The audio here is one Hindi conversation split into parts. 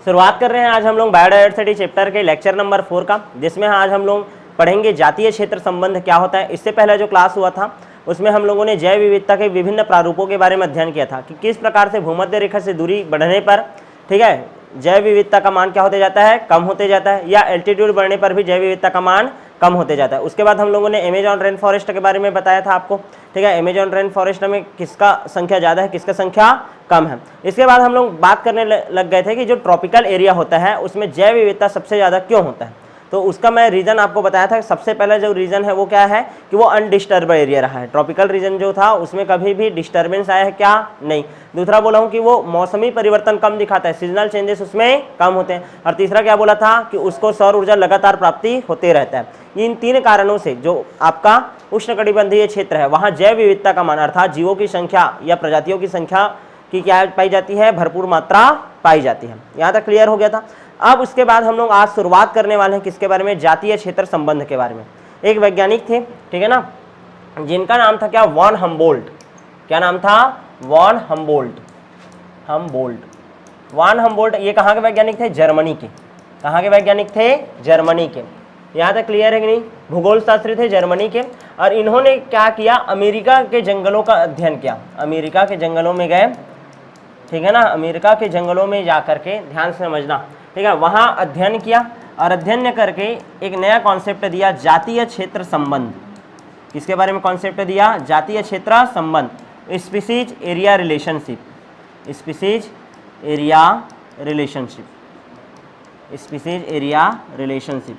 शुरुआत कर रहे हैं आज हम लोग बायोडायवर्सिटी चैप्टर के लेक्चर नंबर 4 का, जिसमें आज हम लोग पढ़ेंगे जातीय क्षेत्र संबंध क्या होता है। इससे पहले जो क्लास हुआ था उसमें हम लोगों ने जैव विविधता के विभिन्न प्रारूपों के बारे में अध्ययन किया था कि किस प्रकार से भूमध्य रेखा से दूरी बढ़ने पर, ठीक है, जैव विविधता का मान क्या होते जाता है, कम होते जाता है, या एल्टीट्यूड बढ़ने पर भी जैव विविधता का मान कम होते जाता है। उसके बाद हम लोगों ने अमेजॉन रेन फॉरेस्ट के बारे में बताया था आपको, ठीक है, अमेजॉन रेन फॉरेस्ट में किसका संख्या ज़्यादा है, किसका संख्या कम है। इसके बाद हम लोग बात करने लग गए थे कि जो ट्रॉपिकल एरिया होता है उसमें जैव विविधता सबसे ज़्यादा क्यों होता है। तो उसका मैं रीज़न आपको बताया था। सबसे पहला जो रीज़न है वो क्या है कि वो अनडिस्टर्ब एरिया रहा है। ट्रॉपिकल रीजन जो था उसमें कभी भी डिस्टर्बेंस आया है क्या, नहीं। दूसरा बोला हूँ कि वो मौसमी परिवर्तन कम दिखाता है, सीजनल चेंजेस उसमें कम होते हैं। और तीसरा क्या बोला था कि उसको सौर ऊर्जा लगातार प्राप्ति होते रहता है। इन तीन कारणों से जो आपका उष्णकटिबंधीय क्षेत्र है वहाँ जैव विविधता का मान अर्थात जीवों की संख्या या प्रजातियों की संख्या की क्या पाई जाती है, भरपूर मात्रा पाई जाती है। यहाँ तक क्लियर हो गया था। अब उसके बाद हम लोग आज शुरुआत करने वाले हैं किसके बारे में, जातीय क्षेत्र संबंध के बारे में। एक वैज्ञानिक थे, ठीक है ना, जिनका नाम था क्या, वॉन हम्बोल्ट। क्या नाम था, वॉन हम्बोल्ट। वॉन हम्बोल्ट ये कहाँ के वैज्ञानिक थे, जर्मनी के। कहाँ के वैज्ञानिक थे, जर्मनी के। यहाँ तक क्लियर है कि नहीं, भूगोल शास्त्री थे जर्मनी के। और इन्होंने क्या किया, अमेरिका के जंगलों का अध्ययन किया। अमेरिका के जंगलों में गए, ठीक है ना, अमेरिका के जंगलों में जा करके, ध्यान से समझना, ठीक है, वहाँ अध्ययन किया और अध्ययन करके एक नया कॉन्सेप्ट दिया, जातीय क्षेत्र संबंध। किसके बारे में कॉन्सेप्ट दिया, जातीय क्षेत्र संबंध, species area relationship. Species area relationship, species area relationship.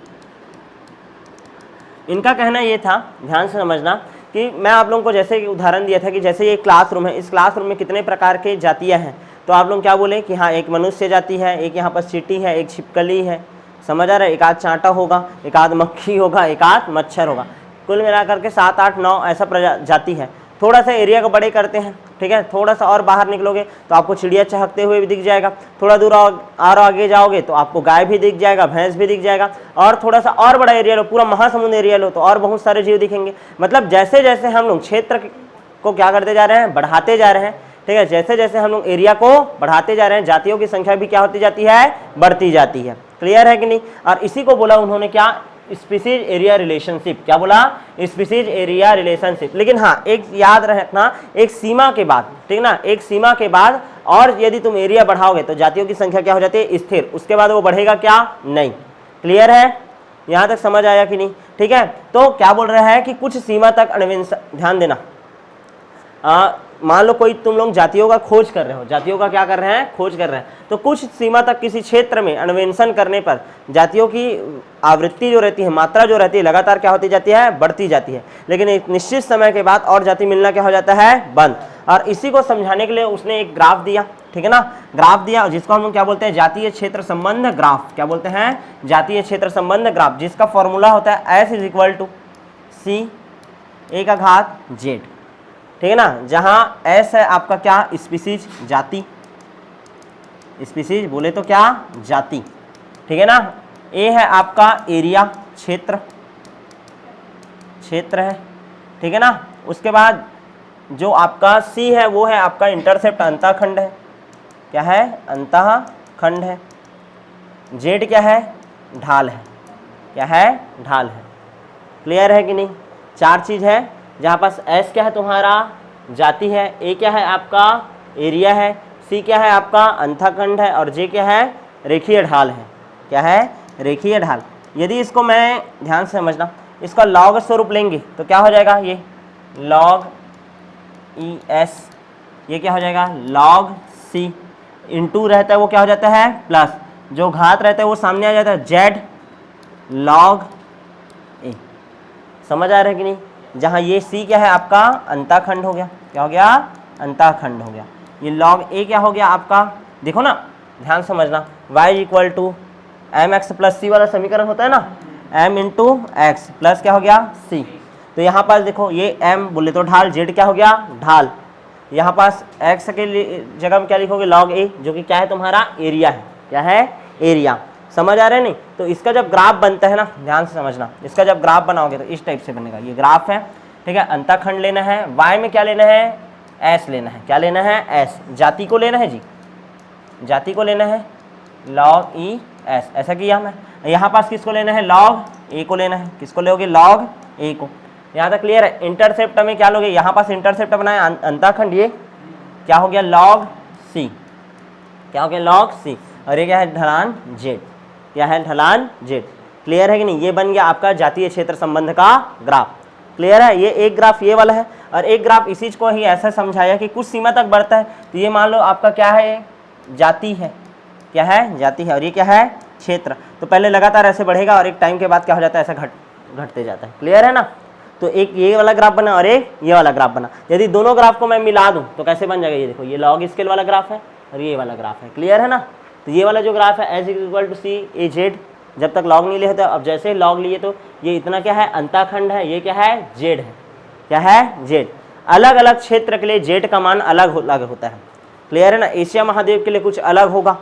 इनका कहना ये था, ध्यान से समझना, कि मैं आप लोगों को जैसे उदाहरण दिया था कि जैसे ये क्लासरूम है, इस क्लासरूम में कितने प्रकार के जातियाँ हैं। तो आप लोग क्या बोले कि हाँ, एक मनुष्य जाति है, एक यहाँ पर चींटी है, एक छिपकली है, समझ आ रहा है, एक आध चांटा होगा, एक आध मक्खी होगा, एक आध मच्छर होगा। कुल मिलाकर के 7, 8, 9 ऐसा जाति है। थोड़ा सा एरिया को बड़े करते हैं, ठीक है, थोड़ा सा और बाहर निकलोगे तो आपको चिड़िया चहकते हुए भी दिख जाएगा। थोड़ा दूर और आगे जाओगे तो आपको गाय भी दिख जाएगा, भैंस भी दिख जाएगा। और थोड़ा सा और बड़ा एरिया लो, पूरा महासमुंद एरिया लो, तो और बहुत सारे जीव दिखेंगे। मतलब जैसे जैसे हम लोग क्षेत्र को क्या करते जा रहे हैं, बढ़ाते जा रहे हैं, ठीक है, जैसे जैसे हम लोग एरिया को बढ़ाते जा रहे हैं, जातियों की संख्या भी क्या होती जाती है, बढ़ती जाती है। क्लियर है कि नहीं। और इसी को बोला उन्होंने क्या, स्पीसीज एरिया रिलेशनशिप। क्या बोला, स्पीसीज एरिया रिलेशनशिप। लेकिन हाँ, एक याद रखना, एक सीमा के बाद, ठीक ना, एक सीमा के बाद और यदि तुम एरिया बढ़ाओगे तो जातियों की संख्या क्या हो जाती है, स्थिर। उसके बाद वो बढ़ेगा क्या, नहीं। क्लियर है, यहाँ तक समझ आया कि नहीं, ठीक है। तो क्या बोल रहा है कि कुछ सीमा तक अन्वेषण, ध्यान देना, मान लो कोई तुम लोग जातियों का खोज कर रहे हो, जातियों का क्या कर रहे हैं, खोज कर रहे हैं, तो कुछ सीमा तक किसी क्षेत्र में अन्वेषण करने पर जातियों की आवृत्ति जो रहती है, मात्रा जो रहती है, लगातार क्या होती जाती है, बढ़ती जाती है। लेकिन एक निश्चित समय के बाद और जाति मिलना क्या हो जाता है, बंद। और इसी को समझाने के लिए उसने एक ग्राफ दिया, ठीक है ना, ग्राफ दिया, जिसको हम लोग क्या बोलते हैं, जातीय क्षेत्र संबंध ग्राफ। क्या बोलते हैं, जातीय क्षेत्र संबंध ग्राफ, जिसका फॉर्मूला होता है S = C(a)Z, ठीक है ना, जहां S है आपका क्या, स्पीसीज, जाति, स्पीसीज बोले तो क्या, जाति, ठीक है ना। A है आपका एरिया, क्षेत्र, क्षेत्र है, ठीक है ना। उसके बाद जो आपका C है वो है आपका इंटरसेप्ट, अंतःखंड है। क्या है, अंतःखंड है। Z क्या है, ढाल है। क्या है, ढाल है। क्लियर है कि नहीं। 4 चीज है, जहाँ पास S क्या है तुम्हारा, जाति है, A क्या है आपका एरिया है, C क्या है आपका अंतःखंड है, और J क्या है, रेखीय ढाल है। क्या है, रेखीय ढाल। यदि इसको मैं, ध्यान से समझना, इसका लॉग स्वरूप लेंगे तो क्या हो जाएगा, ये log ES, ये क्या हो जाएगा, log C, इंटू रहता है वो क्या हो जाता है, प्लस, जो घात रहता है वो सामने आ जाता है, Z log A। समझ आ रहा है कि नहीं। जहाँ ये C क्या है आपका अंतःखंड हो गया, क्या हो गया, अंतःखंड हो गया। ये log A क्या हो गया आपका, देखो ना, ध्यान समझना, y = mx + c वाला समीकरण होता है ना, m × x प्लस क्या हो गया, c। तो यहाँ पास देखो, ये m बोले तो ढाल, z क्या हो गया, ढाल। यहाँ पास x के जगह में क्या लिखोगे, log A, जो कि क्या है तुम्हारा एरिया है। क्या है, एरिया। समझ आ रहा है नहीं। तो इसका जब ग्राफ बनता है ना, ध्यान से समझना, इसका जब ग्राफ बनाओगे तो इस टाइप से बनेगा। ये ग्राफ है, ठीक है, अंतःखंड लेना है, y में क्या लेना है, s लेना है। क्या लेना है, s। जाति को लेना है जी, जाति को लेना है, log e s, ऐसा किया हमें। यहाँ पास किसको लेना है, log a को लेना है। किसको लोगे, log a को। यहाँ तक क्लियर है। इंटरसेप्ट में क्या लोगे, यहाँ पास इंटरसेप्ट बनाया अंतःखंड, ये क्या हो गया, log c, क्या हो गया, log c, और ये क्या है, ढलान z, क्या है, ढलान z। क्लियर है कि नहीं, ये बन गया आपका जातीय क्षेत्र संबंध का ग्राफ। क्लियर है, ये एक ग्राफ ये वाला है, और एक ग्राफ इसी को ही ऐसा समझाया कि कुछ सीमा तक बढ़ता है, तो ये मान लो आपका क्या है, जाति है, क्या है, जाति है, और ये क्या है, क्षेत्र। तो पहले लगातार ऐसे बढ़ेगा और एक टाइम के बाद क्या हो जाता है, ऐसा घटते जाता है। क्लियर है ना। तो एक ये वाला ग्राफ बना और एक ये वाला ग्राफ बना। यदि दोनों ग्राफ को मैं मिला दूं तो कैसे बन जाएगा, ये देखो, ये लॉग स्केल वाला ग्राफ है और ये वाला ग्राफ है। क्लियर है ना। तो ये वाला जो ग्राफ है as equal to C A Z, जब तक लॉग नहीं लिए थे, अब जैसे ही लॉग लिए तो ये इतना क्या है, अंतःखंड है, ये क्या है, जेड है, क्या है, जेड। अलग अलग क्षेत्र के लिए जेड का मान अलग अलग होता है। क्लियर है ना। एशिया महाद्वीप के लिए कुछ अलग होगा,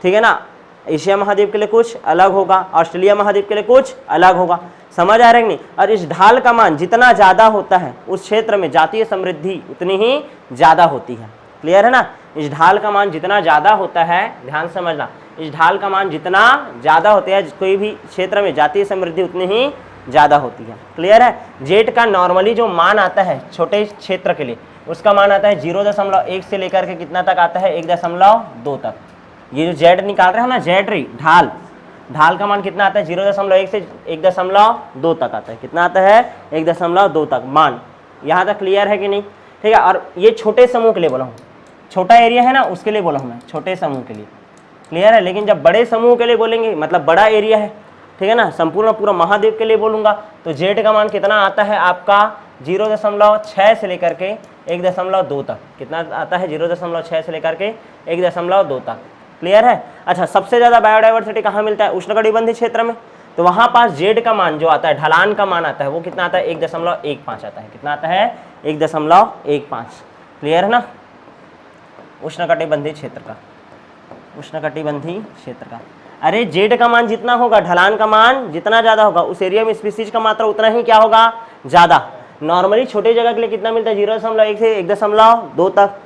ठीक है ना, एशिया महाद्वीप के लिए कुछ अलग होगा, ऑस्ट्रेलिया महाद्वीप के लिए कुछ अलग होगा। समझ आ रहा है कि नहीं। और इस ढाल का मान जितना ज़्यादा होता है उस क्षेत्र में जातीय समृद्धि उतनी ही ज़्यादा होती है। क्लियर है ना। इस ढाल का मान जितना ज़्यादा होता है, ध्यान समझना, इस ढाल का मान जितना ज़्यादा होता है कोई भी क्षेत्र में जातीय समृद्धि उतनी ही ज़्यादा होती है। क्लियर है। जेड का नॉर्मली जो मान आता है छोटे क्षेत्र के लिए, उसका मान आता है 0.1 से लेकर के कितना तक आता है, 1.2 तक। ये जो जेड निकाल रहे हो ना, जेड री ढाल, ढाल का मान कितना आता है, 0.1 से 1.2 तक आता है। कितना आता है, 1.2 तक मान। यहाँ तक क्लियर है कि नहीं। ठीक है। और ये छोटे समूह के लिए बोला हूँ, छोटा एरिया है ना उसके लिए बोला हूँ मैं, छोटे समूह के लिए। क्लियर है। लेकिन जब बड़े समूह के लिए बोलेंगे, मतलब बड़ा एरिया है, ठीक है ना, संपूर्ण पूरा महाद्वीप के लिए बोलूँगा, तो जेड का मान कितना आता है आपका, 0.6 से लेकर के 1.2 तक। कितना आता है, 0.6 से लेकर के 1.2 तक। क्लियर है। अच्छा, सबसे ज़्यादा बायोडाइवर्सिटी कहाँ मिलता है, उष्णकटिबंधीय क्षेत्र में। तो वहाँ पास जेड का मान जो आता है, ढलान का मान आता है, वो कितना आता है, 1.15 आता है। कितना आता है, 1.15। क्लियर है ना। उष्णकटिबंधीय क्षेत्र का, उष्णकटिबंधीय क्षेत्र का। अरे जेड का मान जितना होगा, ढलान का मान जितना ज़्यादा होगा, उस एरिया में स्पीसीज का मात्रा उतना ही क्या होगा, ज़्यादा। नॉर्मली छोटे जगह के लिए कितना मिलता है, 0.1 से 1.2 तक।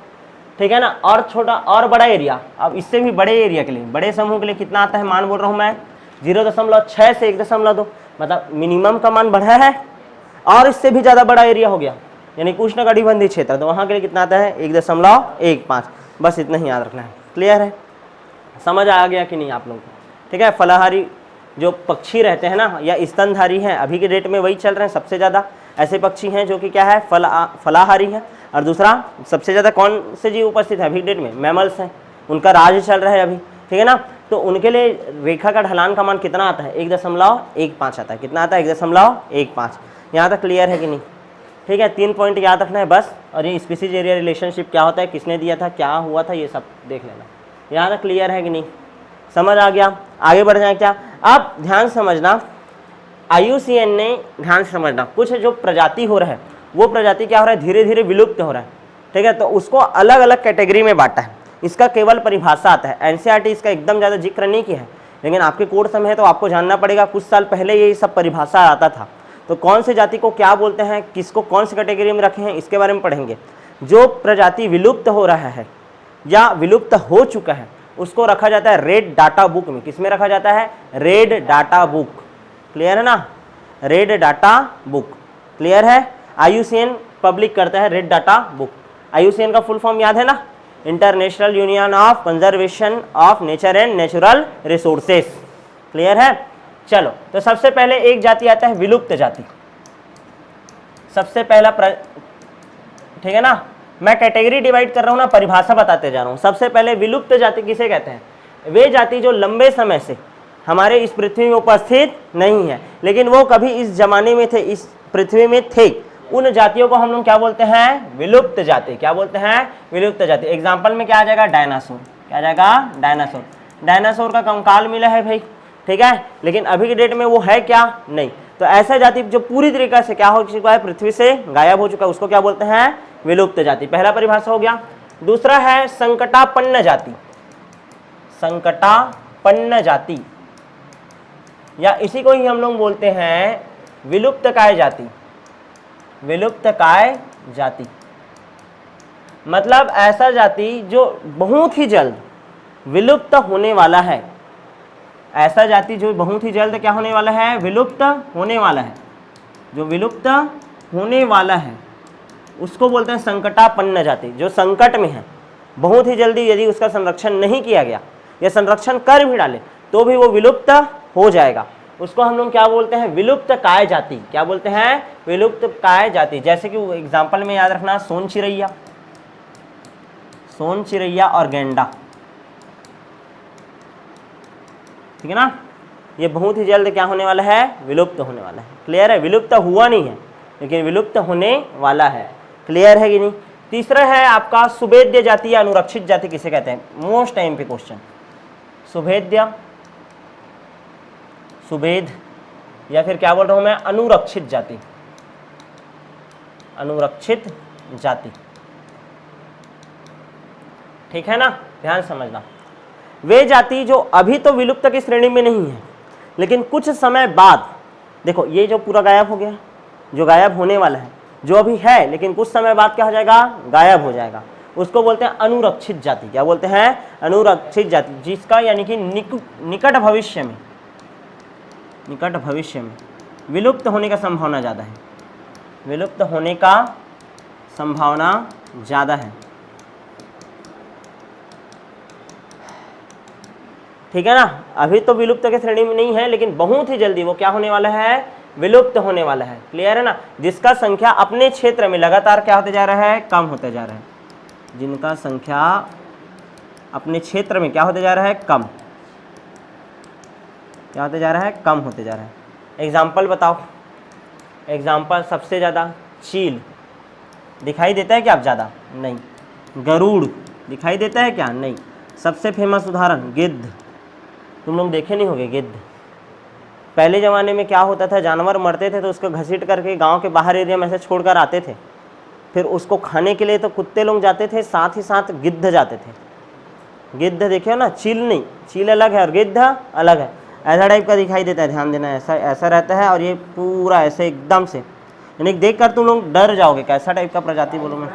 ठीक है ना। और छोटा और बड़ा एरिया, अब इससे भी बड़े एरिया के लिए, बड़े समूह के लिए कितना आता है मान, बोल रहा हूँ मैं, 0.6 से 1.2। मतलब मिनिमम का मान बढ़ा है और इससे भी ज़्यादा बड़ा एरिया हो गया, यानी उष्णकटिबंधीय क्षेत्र, तो वहाँ के लिए कितना आता है, 1.15। बस इतना ही याद रखना है। क्लियर है। समझ आ गया कि नहीं आप लोगों को। ठीक है। फलाहारी जो पक्षी रहते हैं ना, या स्तनधारी हैं, अभी के डेट में वही चल रहे हैं। सबसे ज़्यादा ऐसे पक्षी हैं जो कि क्या है, फलाहारी है। और दूसरा सबसे ज़्यादा कौन से जीव उपस्थित है अभी डेट में, मैमल्स हैं, उनका राज चल रहा है अभी। ठीक है ना। तो उनके लिए रेखा का ढलान का मान कितना आता है, 1.15 आता है। कितना आता है, 1.15। यहाँ तक क्लियर है कि नहीं। ठीक है। 3 पॉइंट याद रखना है बस। और ये स्पीसीज एरिया रिलेशनशिप क्या होता है, किसने दिया था, क्या हुआ था, ये सब देख लेना। यहाँ तक क्लियर है कि नहीं, समझ आ गया। आगे बढ़ जाए क्या। अब ध्यान समझना, IUCN ने, ध्यान समझना, कुछ जो प्रजाति हो रहा है, वो प्रजाति क्या हो रहा है, धीरे धीरे विलुप्त हो रहा है। ठीक है। तो उसको अलग अलग कैटेगरी में बांटा है। इसका केवल परिभाषा आता है, NCERT इसका एकदम ज़्यादा जिक्र नहीं किया है, लेकिन आपके कोर्स में है तो आपको जानना पड़ेगा। कुछ साल पहले ये सब परिभाषा आता था, तो कौन से जाति को क्या बोलते हैं, किसको कौन सी कैटेगरी में रखे हैं, इसके बारे में पढ़ेंगे। जो प्रजाति विलुप्त हो रहा है या विलुप्त हो चुका है, उसको रखा जाता है रेड डाटा बुक में। किसमें रखा जाता है, रेड डाटा बुक। क्लियर है ना, रेड डाटा बुक। क्लियर है। IUCN पब्लिक करता है रेड डाटा बुक। IUCN का फुल फॉर्म याद है ना, international union of conservation of nature and natural resources. Clear है। चलो, तो सबसे पहले एक जाति आता है विलुप्त जाति, सबसे पहला ठीक है ना। मैं कैटेगरी डिवाइड कर रहा हूँ ना, परिभाषा बताते जा रहा हूँ। सबसे पहले विलुप्त जाति किसे कहते हैं, वे जाति जो लंबे समय से हमारे इस पृथ्वी में उपस्थित नहीं है, लेकिन वो कभी इस जमाने में थे, इस पृथ्वी में थे। उन जातियों को हम लोग क्या बोलते हैं, विलुप्त जाति। क्या बोलते हैं, विलुप्त जाति। एग्जाम्पल में क्या आ जाएगा, डायनासोर। क्या आ जाएगा, डायनासोर। डायनासोर का कंकाल मिला है भाई, ठीक है, लेकिन अभी के डेट में वो है क्या, नहीं। तो ऐसा जाति जो पूरी तरीके से क्या हो चुका है, पृथ्वी से गायब हो चुका है, उसको क्या बोलते हैं, विलुप्त जाति। पहला परिभाषा हो गया। दूसरा है संकटापन्न जाति। संकटापन्न जाति, या इसी को ही हम लोग बोलते हैं विलुप्तकाय जाति। विलुप्तकाय जाति मतलब ऐसा जाति जो बहुत ही जल्द विलुप्त होने वाला है, ऐसा जाति जो बहुत ही जल्द क्या होने वाला है, विलुप्त होने वाला है, जो विलुप्त होने वाला है उसको बोलते हैं संकटापन्न जाति। जो संकट में है, बहुत ही जल्दी यदि उसका संरक्षण नहीं किया गया या संरक्षण कर भी डाले तो भी वो विलुप्त हो जाएगा, उसको हम लोग क्या बोलते हैं, विलुप्त काय जाति। क्या बोलते हैं, विलुप्त काय जाति। जैसे कि एग्जाम्पल में याद रखना, सोन चिरैया, सोन चिरैया और गेंडा, ठीक है ना, ये बहुत ही जल्द क्या होने वाला है, विलुप्त होने वाला है। क्लियर है, विलुप्त हुआ नहीं है लेकिन विलुप्त होने वाला है। क्लियर है कि नहीं। तीसरा है आपका सुभेद्य जाति या अनुरक्षित जाति किसे कहते हैं, मोस्ट टाइम पे क्वेश्चन, सुभेद्य, सुभेद या फिर क्या बोल रहा हूं मैं, अनुरक्षित जाति, अनुरक्षित जाति, ठीक है ना, ध्यान समझना। वे जाति जो अभी तो विलुप्त की श्रेणी में नहीं है लेकिन कुछ समय बाद, देखो ये जो पूरा गायब हो गया, जो गायब होने वाला है, जो अभी है लेकिन कुछ समय बाद क्या हो जाएगा, गायब हो जाएगा, उसको बोलते हैं अनुरक्षित जाति। क्या बोलते हैं, अनुरक्षित जाति, जिसका यानी कि निकट भविष्य में, निकट भविष्य में विलुप्त होने का संभावना ज़्यादा है, विलुप्त होने का संभावना ज़्यादा है, ठीक है ना। अभी तो विलुप्त के श्रेणी में नहीं है लेकिन बहुत ही जल्दी वो क्या होने वाला है, विलुप्त होने वाला है। क्लियर है ना, जिसका संख्या अपने क्षेत्र में लगातार क्या होते जा रहा है, कम होते जा रहा है, जिनका संख्या अपने क्षेत्र में क्या होते जा रहा है, कम, क्या होते जा रहा है, कम होते जा रहा है। एग्जाम्पल बताओ, एग्जाम्पल सबसे ज़्यादा चील दिखाई देता है क्या आप, ज़्यादा नहीं। गरुड़ दिखाई देता है क्या, नहीं। सबसे फेमस उदाहरण गिद्ध, तुम लोग देखे नहीं होंगे गिद्ध। पहले ज़माने में क्या होता था, जानवर मरते थे तो उसको घसीट करके गांव के बाहर एरिया में से छोड़कर आते थे, फिर उसको खाने के लिए तो कुत्ते लोग जाते थे, साथ ही साथ गिद्ध जाते थे। गिद्ध देखिए ना, चील नहीं, चील अलग है और गिद्ध अलग है, ऐसा टाइप का दिखाई देता है, ध्यान देना, ऐसा ऐसा रहता है और ये पूरा ऐसे एकदम से, यानी देख कर तुम लोग डर जाओगे, कैसा टाइप का प्रजाति बोलो मैं,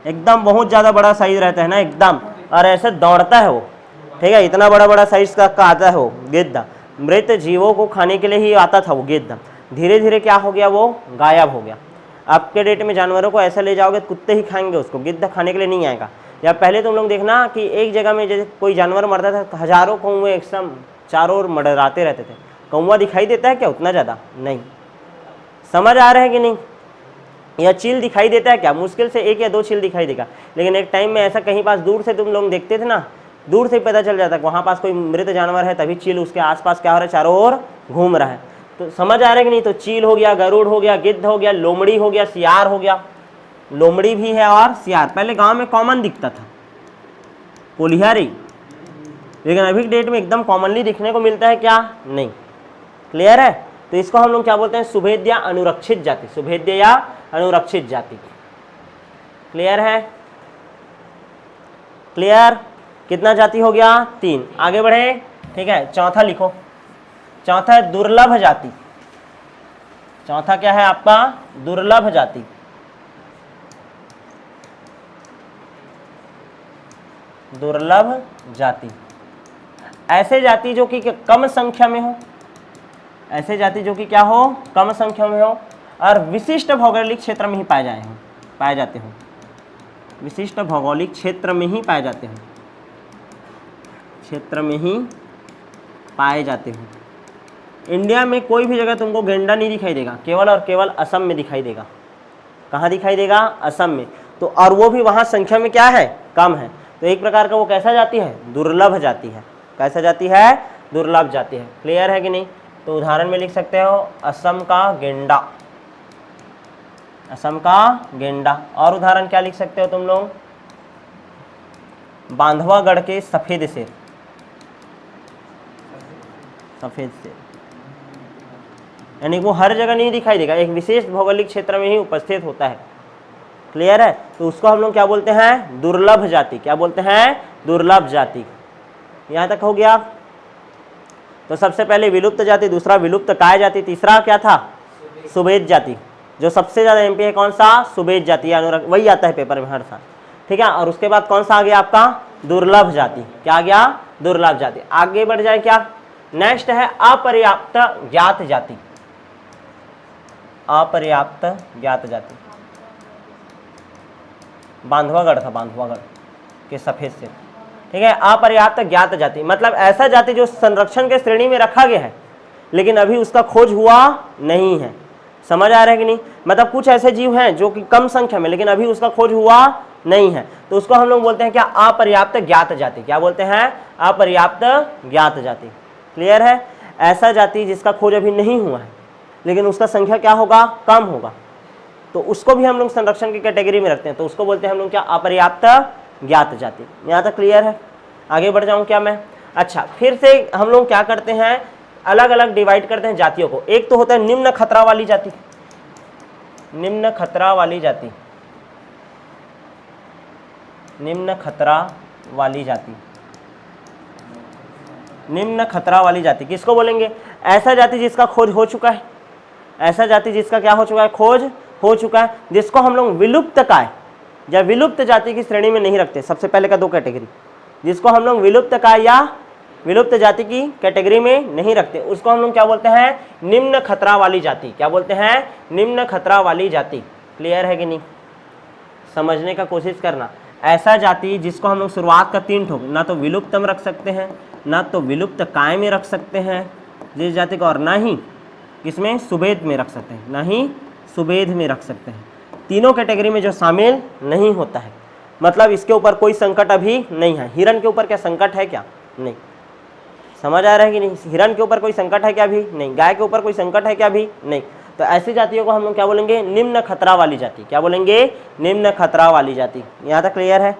एकदम बहुत ज़्यादा बड़ा साइज रहता है ना एकदम, और ऐसे दौड़ता है वो, ठीक है, इतना बड़ा बड़ा साइज का आता है वो गिद्ध। मृत जीवों को खाने के लिए ही आता था वो गिद्ध, धीरे धीरे क्या हो गया, वो गायब हो गया। अब के डेट में जानवरों को ऐसा ले जाओगे कुत्ते ही खाएंगे उसको, गिद्ध खाने के लिए नहीं आएगा। या पहले तुम लोग देखना कि एक जगह में जैसे कोई जानवर मरता था, हजारों कौवे एकदम चारों ओर मडराते रहते थे। कौवा दिखाई देता है क्या उतना ज़्यादा, नहीं। समझ आ रहा है कि नहीं। या चील दिखाई देता है क्या, मुश्किल से 1 या 2 चील दिखाई देगा, लेकिन एक टाइम में ऐसा कहीं पास दूर से तुम लोग देखते थे ना, दूर से पता चल जाता है वहाँ पास कोई मृत जानवर है, तभी चील उसके आसपास क्या हो रहा है, चारों ओर घूम रहा है। तो समझ आ रहा है कि नहीं। तो चील हो गया, गरुड़ हो गया, गिद्ध हो गया, लोमड़ी हो गया, सियार हो गया, लोमड़ी भी है और सियार पहले गांव में कॉमन दिखता था, कोलिहारी, लेकिन अभी डेट में एकदम कॉमनली दिखने को मिलता है क्या, नहीं। क्लियर है। तो इसको हम लोग क्या बोलते हैं, सुभेद्य या अनुरक्षित जाति, सुभेद्य या अनुरक्षित जाति। क्लियर है, क्लियर। कितना जाति हो गया, 3। आगे बढ़े, ठीक है। चौथा लिखो, चौथा है दुर्लभ जाति। चौथा क्या है आपका, दुर्लभ जाति। दुर्लभ जाति, ऐसे जाति जो कि कम संख्या में हो, ऐसे जाति जो कि क्या हो, कम संख्या में हो और विशिष्ट भौगोलिक क्षेत्र में ही पाए जाते हो, विशिष्ट भौगोलिक क्षेत्र में ही पाए जाते हो, क्षेत्र में ही पाए जाते हो। इंडिया में कोई भी जगह तुमको गेंडा नहीं दिखाई देगा, केवल और केवल असम में दिखाई देगा। कहाँ दिखाई देगा, असम में। तो और वो भी वहाँ संख्या में क्या है, कम है। तो एक प्रकार का वो कैसा जाति है, दुर्लभ जाति है। कैसा जाति है, दुर्लभ जाति है। क्लियर है कि नहीं। तो उदाहरण में लिख सकते हो असम का गेंडा, असम का गेंडा। और उदाहरण क्या लिख सकते हो तुम लोग, बांधवागढ़ के सफेद शेर, सफेद शेर, यानी वो हर जगह नहीं दिखाई देगा, एक विशेष भौगोलिक क्षेत्र में ही उपस्थित होता है। क्लियर है। तो उसको हम लोग क्या बोलते हैं, दुर्लभ जाति। क्या बोलते हैं, दुर्लभ जाति। यहां तक हो गया। तो सबसे पहले विलुप्त जाति, दूसरा विलुप्त काय जाति, तीसरा क्या था, सुभेद जाति। जो सबसे ज्यादा एमपी है कौन सा, सुभेद जाति, वही आता है पेपर में हर साल, ठीक है। और उसके बाद कौन सा आ गया आपका, दुर्लभ जाति। क्या आ गया? दुर्लभ जाति। आगे बढ़ जाए क्या? नेक्स्ट है अपर्याप्त ज्ञात जाति। अपर्याप्त ज्ञात जाति, बांधवागढ़ था, बांधवागढ़ के सफेद से, ठीक है। अपर्याप्त ज्ञात जाति मतलब ऐसा जाति जो संरक्षण के श्रेणी में रखा गया है लेकिन अभी उसका खोज हुआ नहीं है। समझ आ रहा है कि नहीं? मतलब कुछ ऐसे जीव हैं जो कि कम संख्या में लेकिन अभी उसका खोज हुआ नहीं है, तो उसको हम लोग बोलते हैं क्या? अपर्याप्त ज्ञात जाति। क्या बोलते हैं? अपर्याप्त ज्ञात जाति। क्लियर है? ऐसा जाति जिसका खोज अभी नहीं हुआ है लेकिन उसका संख्या क्या होगा? कम होगा, तो उसको भी हम लोग संरक्षण की कैटेगरी में रखते हैं, तो उसको बोलते हैं हम लोग क्या? अपर्याप्त ज्ञात जाति। यहाँ तक क्लियर है? आगे बढ़ जाऊँ क्या मैं? अच्छा, फिर से हम लोग क्या करते हैं, अलग अलग डिवाइड करते हैं जातियों को। एक तो होता है निम्न खतरा वाली जाति। निम्न खतरा वाली जाति, निम्न खतरा वाली जाति, निम्न खतरा वाली जाति किसको बोलेंगे? ऐसा जाति जिसका खोज हो चुका है, ऐसा जाति जिसका क्या हो चुका है? खोज हो चुका है, जिसको हम लोग विलुप्तकाय या विलुप्त जाति की श्रेणी में नहीं रखते। सबसे पहले का दो कैटेगरी, जिसको हम लोग विलुप्तकाय या विलुप्त जाति की कैटेगरी में नहीं रखते, उसको हम लोग क्या बोलते हैं? निम्न खतरा वाली जाति। क्या बोलते हैं? निम्न खतरा वाली जाति। क्लियर है कि नहीं? समझने का कोशिश करना। ऐसा जाति जिसको हम लोग शुरुआत का 3 ठोक, ना तो विलुप्त में रख सकते हैं, ना तो विलुप्त काय में रख सकते हैं जिस जाति को, और ना ही किसमें? सुभेद में रख सकते हैं, ना ही सुभेद में रख सकते हैं। तीनों कैटेगरी में जो शामिल नहीं होता है, मतलब इसके ऊपर कोई संकट अभी नहीं है। हिरण के ऊपर क्या संकट है? क्या नहीं? समझ आ रहा है कि नहीं? हिरण के ऊपर कोई संकट है क्या? भी नहीं। गाय के ऊपर कोई संकट है क्या? भी नहीं। तो ऐसी जातियों को हम लोग क्या बोलेंगे? निम्न खतरा वाली जाति। क्या बोलेंगे? निम्न खतरा वाली जाति। यहाँ तक क्लियर है?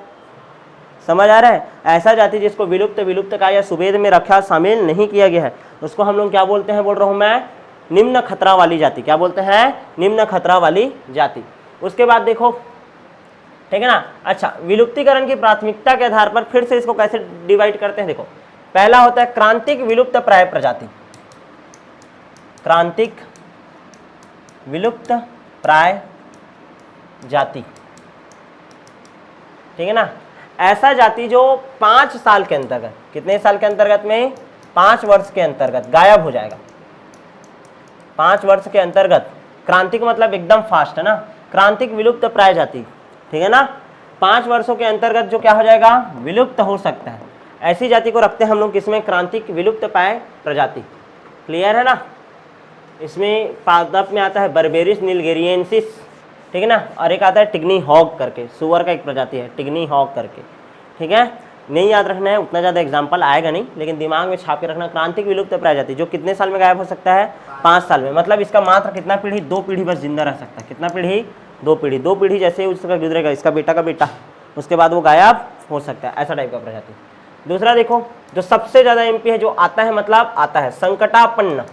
समझ आ रहा है? ऐसा जाति जिसको विलुप्त, विलुप्त का या सुभेद में रखा, शामिल नहीं किया गया है, उसको हम लोग क्या बोलते हैं? बोल रहा हूँ मैं, निम्न खतरा वाली जाति। क्या बोलते हैं? निम्न खतरा वाली जाति। उसके बाद देखो, ठीक है ना। अच्छा, विलुप्तीकरण की प्राथमिकता के आधार पर फिर से इसको कैसे डिवाइड करते हैं? देखो, पहला होता है क्रांतिक विलुप्त प्राय प्रजाति। क्रांतिक विलुप्त प्राय जाति, ठीक है ना। ऐसा जाति जो 5 साल के अंतर्गत, कितने साल के अंतर्गत में? 5 वर्ष के अंतर्गत गायब हो जाएगा। 5 वर्ष के अंतर्गत। क्रांतिक मतलब एकदम फास्ट है ना। क्रांतिक विलुप्त प्राय जाति, ठीक है ना। 5 वर्षों के अंतर्गत जो क्या हो जाएगा? विलुप्त हो सकता है। ऐसी जाति को रखते हैं हम लोग किसमें? क्रांतिक विलुप्त प्राय प्रजाति। क्लियर है ना? इसमें पादप में आता है बर्बेरिस निलगेरियंसिस, ठीक है ना, और एक आता है टिग्नी हॉग करके, सुअर का एक प्रजाति है टिग्नी हॉग करके, ठीक है। नहीं याद रखना है, उतना ज़्यादा एग्जाम्पल आएगा नहीं, लेकिन दिमाग में छाप के रखना। क्रांतिक विलुप्त प्राय जाति जो कितने साल में गायब हो सकता है? 5 साल में। मतलब इसका मात्र कितना पीढ़ी? 2 पीढ़ी बस जिंदा रह सकता है। कितना पीढ़ी? 2 पीढ़ी। 2 पीढ़ी जैसे ही उसका गुजरेगा, इसका बेटा का बेटा, उसके बाद वो गायब हो सकता है। ऐसा टाइप का प्रजाति। दूसरा देखो, जो सबसे ज्यादा एमपी है, जो आता है, मतलब आता है संकटापन्न,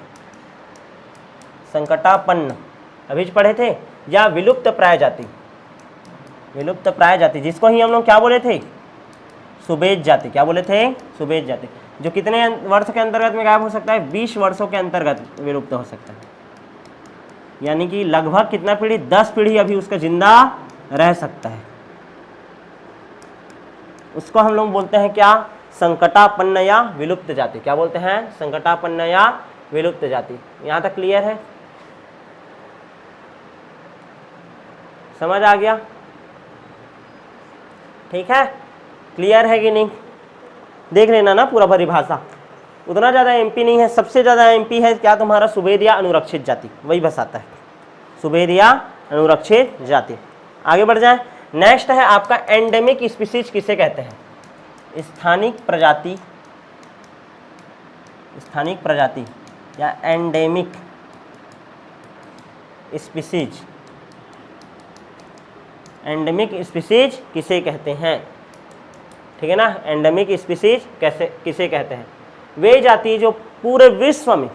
संकटापन्न अभी पढ़े थे, या विलुप्त प्राय जाति। विलुप्त प्राय जाति जिसको ही हम लोग क्या बोले थे? सुभेद जाति। क्या बोले थे? सुभेद जाति। जो कितने वर्ष के अंतर्गत में गायब हो सकता है? 20 वर्षों के अंतर्गत विलुप्त हो सकता है। यानी कि लगभग कितना पीढ़ी? 10 पीढ़ी अभी उसका जिंदा रह सकता है। उसको हम लोग बोलते हैं क्या? संकटापन्न या विलुप्त जाति। क्या बोलते हैं? संकटापन्न या विलुप्त जाति। यहां तक क्लियर है? समझ आ गया? ठीक है, क्लियर है कि नहीं? देख लेना ना पूरा परिभाषा। उतना ज़्यादा एमपी नहीं है, सबसे ज़्यादा एमपी है क्या तुम्हारा? सुभेद या अनुरक्षित जाति, वही बस आता है, सुभेद या अनुरक्षित जाति। आगे बढ़ जाए। नेक्स्ट है आपका एंडेमिक स्पीसीज किसे कहते हैं? स्थानिक प्रजाति, स्थानिक प्रजाति या एंडेमिक स्पीसीज। एंडेमिक स्पीसीज किसे कहते हैं? ठीक है ना। एंडेमिक स्पीसीज कैसे किसे कहते हैं? वे जाति जो पूरे विश्व में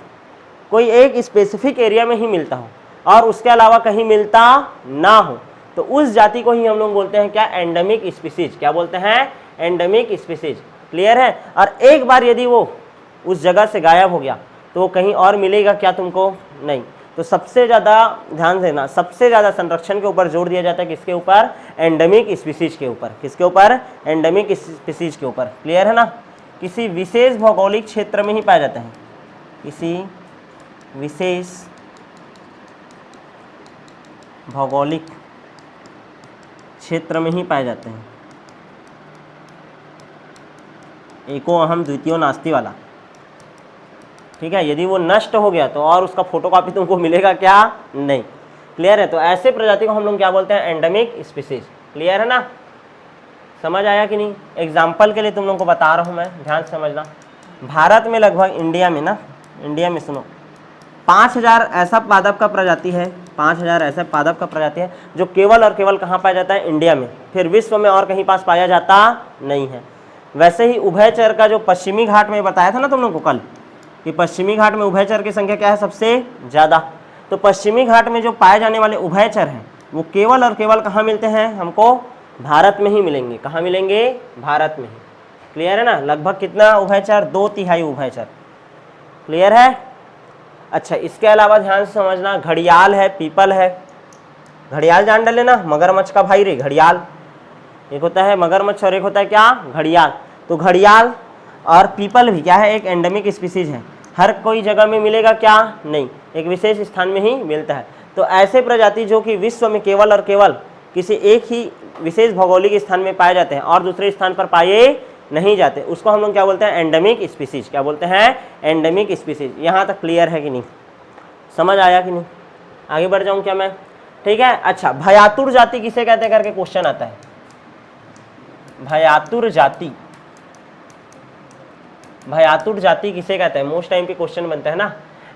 कोई एक स्पेसिफिक एरिया में ही मिलता हो और उसके अलावा कहीं मिलता ना हो, तो उस जाति को ही हम लोग बोलते हैं क्या? Endemic species. क्या बोलते हैं? Endemic species. क्लियर है? और एक बार यदि वो उस जगह से गायब हो गया तो वो कहीं और मिलेगा क्या तुमको? नहीं। तो सबसे ज़्यादा ध्यान देना, सबसे ज़्यादा संरक्षण के ऊपर जोर दिया जाता है किसके ऊपर? एंडेमिक स्पीसीज के ऊपर। किसके ऊपर? एंडेमिक स्पीसीज के ऊपर। क्लियर है ना? किसी विशेष भौगोलिक क्षेत्र में ही पाए जाते हैं, किसी विशेष भौगोलिक क्षेत्र में ही पाए जाते हैं। एको अहम द्वितीयो नास्ति वाला, ठीक है। यदि वो नष्ट हो गया तो और उसका फोटोकॉपी तुमको मिलेगा क्या? नहीं। क्लियर है? तो ऐसे प्रजाति को हम लोग क्या बोलते हैं? Endemic species. क्लियर है ना? समझ आया कि नहीं? एग्जाम्पल के लिए तुम लोग को बता रहा हूँ मैं, ध्यान से समझना। भारत में लगभग, इंडिया में ना, इंडिया में सुनो, 5000 ऐसा पादप का प्रजाति है, 5000 ऐसा पादप का प्रजाति है जो केवल और केवल कहाँ पाया जाता है? इंडिया में। फिर विश्व में और कहीं पास पाया जाता नहीं है। वैसे ही उभयचर का जो पश्चिमी घाट में बताया था ना तुम लोग को कल, कि पश्चिमी घाट में उभयचर की संख्या क्या है? सबसे ज़्यादा। तो पश्चिमी घाट में जो पाए जाने वाले उभयचर हैं वो केवल और केवल कहाँ मिलते हैं? हमको भारत में ही मिलेंगे। कहाँ मिलेंगे? भारत में ही। क्लियर है ना? लगभग कितना उभयचर? 2/3 उभयचर। क्लियर है? अच्छा, इसके अलावा ध्यान से समझना, घड़ियाल है, पीपल है। घड़ियाल जान डाले ना, मगरमच्छ का भाई रे, घड़ियाल। एक होता है मगरमच्छ और एक होता है क्या? घड़ियाल। तो घड़ियाल और पीपल भी क्या है? एक एंडेमिक स्पीसीज है। हर कोई जगह में मिलेगा क्या? नहीं, एक विशेष स्थान में ही मिलता है। तो ऐसे प्रजाति जो कि विश्व में केवल और केवल किसी एक ही विशेष भौगोलिक स्थान में पाए जाते हैं और दूसरे स्थान पर पाए नहीं जाते, उसको हम लोग क्या बोलते हैं? Endemic species. क्या बोलते हैं? Endemic species. यहाँ तक क्लियर है कि नहीं? समझ आया कि नहीं? आगे बढ़ जाऊँ क्या मैं? ठीक है। अच्छा, भयातुर जाति किसे कहते हैं करके क्वेश्चन आता है। भयातुर जाति, भयातुर जाति किसे कहते हैं? मोस्ट टाइम पे क्वेश्चन बनता है ना।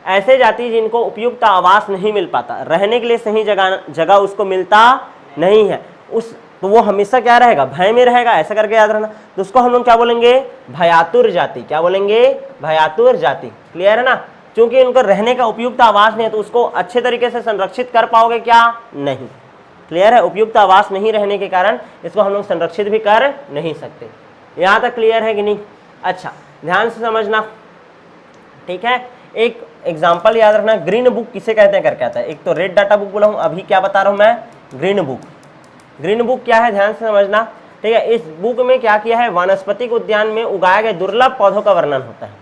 ऐसे जाति जिनको उपयुक्त आवास नहीं मिल पाता, रहने के लिए सही जगह उसको मिलता नहीं है, उस तो वो हमेशा क्या रहेगा? भय में रहेगा। ऐसा करके याद रखना। तो उसको हम लोग क्या बोलेंगे? भयातुर जाति। क्या बोलेंगे? भयातुर जाति। क्लियर है ना? क्योंकि उनको रहने का उपयुक्त आवास नहीं है तो उसको अच्छे तरीके से संरक्षित कर पाओगे क्या? नहीं। क्लियर है? उपयुक्त आवास नहीं रहने के कारण इसको हम लोग संरक्षित भी कर नहीं सकते। यहाँ तक क्लियर है कि नहीं? अच्छा, ध्यान से समझना, ठीक है। एक एग्जाम्पल याद रखना, ग्रीन बुक किसे कहते हैं करके आता है। एक तो रेड डाटा बुक बोला हूँ, अभी क्या बता रहा हूँ मैं? Green book. ग्रीन बुक क्या है? ध्यान से समझना, ठीक है। इस बुक में क्या किया है? वानस्पतिक उद्यान में उगाए गए दुर्लभ पौधों का वर्णन होता है,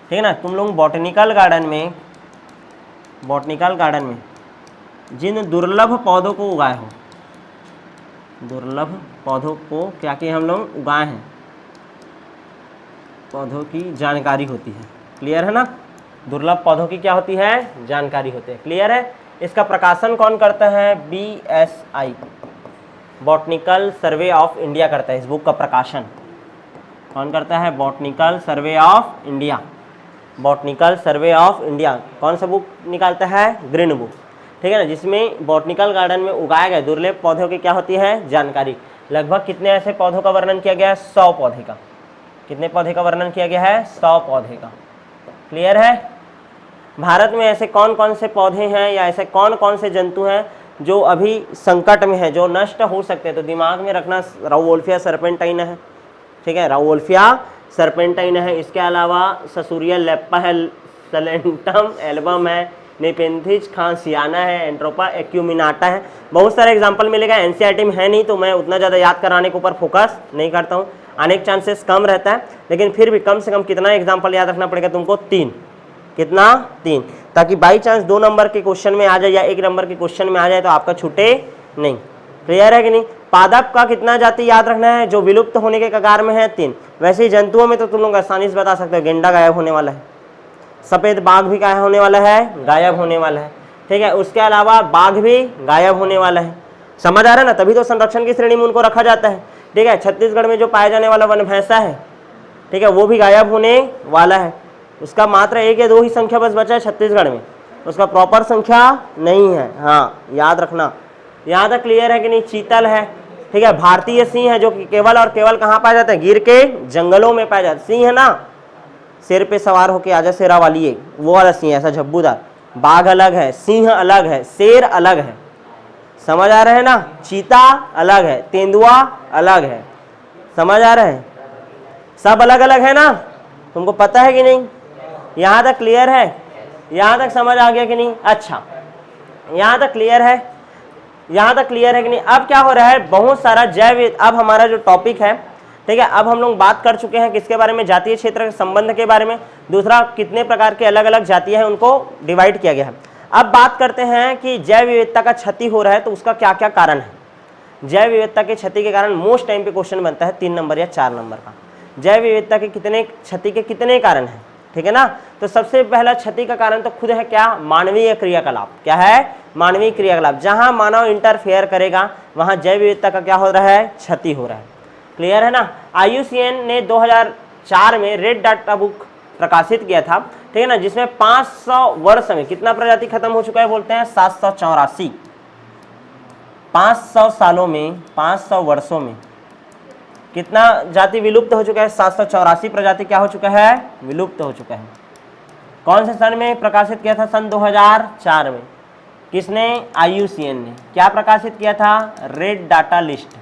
ठीक है ना। तुम लोग बॉटनिकल गार्डन में जिन दुर्लभ पौधों को उगाए हो, दुर्लभ पौधों को क्या किया हम लोग? उगाए हैं, पौधों की जानकारी होती है। क्लियर है ना? दुर्लभ पौधों की क्या होती है? जानकारी होती है। क्लियर है? इसका प्रकाशन कौन करता है? BSI, botanical survey of India करता है। इस बुक का प्रकाशन कौन करता है? Botanical survey of India. Botanical survey of India कौन सा बुक निकालता है? ग्रीन बुक, ठीक है ना, जिसमें बॉटनिकल गार्डन में उगाए गए दुर्लभ पौधों की क्या होती है? जानकारी। लगभग कितने ऐसे पौधों का वर्णन किया गया है? 100 पौधे का। कितने पौधे का वर्णन किया गया है? 100 पौधे का। क्लियर है? भारत में ऐसे कौन कौन से पौधे हैं या ऐसे कौन कौन से जंतु हैं जो अभी संकट में है, जो नष्ट हो सकते हैं? तो दिमाग में रखना, राउवोल्फिया सर्पेंटाइन है, ठीक है, राउवोल्फिया सर्पेंटाइन है। इसके अलावा ससुरिया लेप्पा है, सलेंटम एल्बम है, नेपेंथिज खांसियाना है, एंट्रोपा एक्यूमिनाटा है। बहुत सारे एग्जाम्पल मिलेगा। एनसीईआरटी में है नहीं तो मैं उतना ज़्यादा याद कराने के ऊपर फोकस नहीं करता हूँ, आने के चांसेस कम रहता है, लेकिन फिर भी कम से कम कितना एग्जाम्पल याद रखना पड़ेगा तुमको? 3। कितना? 3, ताकि बाई चांस 2 नंबर के क्वेश्चन में आ जाए या 1 नंबर के क्वेश्चन में आ जाए तो आपका छूटे नहीं। क्लियर है कि नहीं? पादप का कितना जाति याद रखना है? जो विलुप्त होने के कगार में है 3। वैसे ही जंतुओं में तो तुम लोग आसानी से बता सकते हो, गेंडा गायब होने वाला है, सफ़ेद बाघ भी क्या होने वाला है? गायब होने वाला है, ठीक है। उसके अलावा बाघ भी गायब होने वाला है। समझ आ रहा है ना? तभी तो संरक्षण की श्रेणी में उनको रखा जाता है, ठीक है। छत्तीसगढ़ में जो पाया जाने वाला वन भैंसा है, ठीक है, वो भी गायब होने वाला है। उसका मात्र 1 या 2 ही संख्या बस बचा है छत्तीसगढ़ में, उसका प्रॉपर संख्या नहीं है। हाँ, याद रखना। यहाँ तक क्लियर है कि नहीं? चीतल है, ठीक है। भारतीय सिंह है जो कि केवल और केवल कहाँ पाया जाता है? गिर के जंगलों में पाया जाता है। सिंह है ना, सिर पे सवार होके आजा शेरा वाली, है वो वाला सिंह, ऐसा झब्बूदार। बाघ अलग है, सिंह अलग है, शेर अलग है। समझ आ रहा है ना? चीता अलग है, तेंदुआ अलग है। समझ आ रहा है? सब अलग अलग है ना? तुमको पता है कि नहीं? यहाँ तक क्लियर है? यहाँ तक समझ आ गया कि नहीं? अच्छा, यहाँ तक क्लियर है? यहाँ तक क्लियर है कि नहीं? अब क्या हो रहा है, बहुत सारा जैव, अब हमारा जो टॉपिक है, ठीक है, अब हम लोग बात कर चुके हैं किसके बारे में, जातीय क्षेत्र के संबंध के बारे में, दूसरा कितने प्रकार के अलग अलग जातियां हैं उनको डिवाइड किया गया है। अब बात करते हैं कि जैव विविधता का क्षति हो रहा है तो उसका क्या क्या कारण है। जैव विविधता के क्षति के कारण मोस्ट टाइम पे क्वेश्चन बनता है 3 नंबर या 4 नंबर का। जैव विविधता के कितने क्षति के कितने कारण हैं, ठीक है ना। तो सबसे पहला क्षति का कारण तो खुद है क्या, मानवीय क्रियाकलाप। क्या है, मानवीय क्रियाकलाप। जहां मानव इंटरफेयर करेगा वहां जैव विविधता का क्या हो रहा है, क्षति हो रहा है। क्लियर है ना। IUCN ने 2004 में रेड डाटा बुक प्रकाशित किया था, ठीक है ना, जिसमें 500 वर्ष में कितना प्रजाति खत्म हो चुका है, बोलते हैं 784। 500 सालों में, 500 वर्षों में कितना जाति विलुप्त हो चुका है, 784 प्रजाति क्या हो चुका है, विलुप्त हो चुका है। कौन से सन में प्रकाशित किया था, सन 2004 में। किसने, IUCN ने। क्या प्रकाशित किया था, red data list.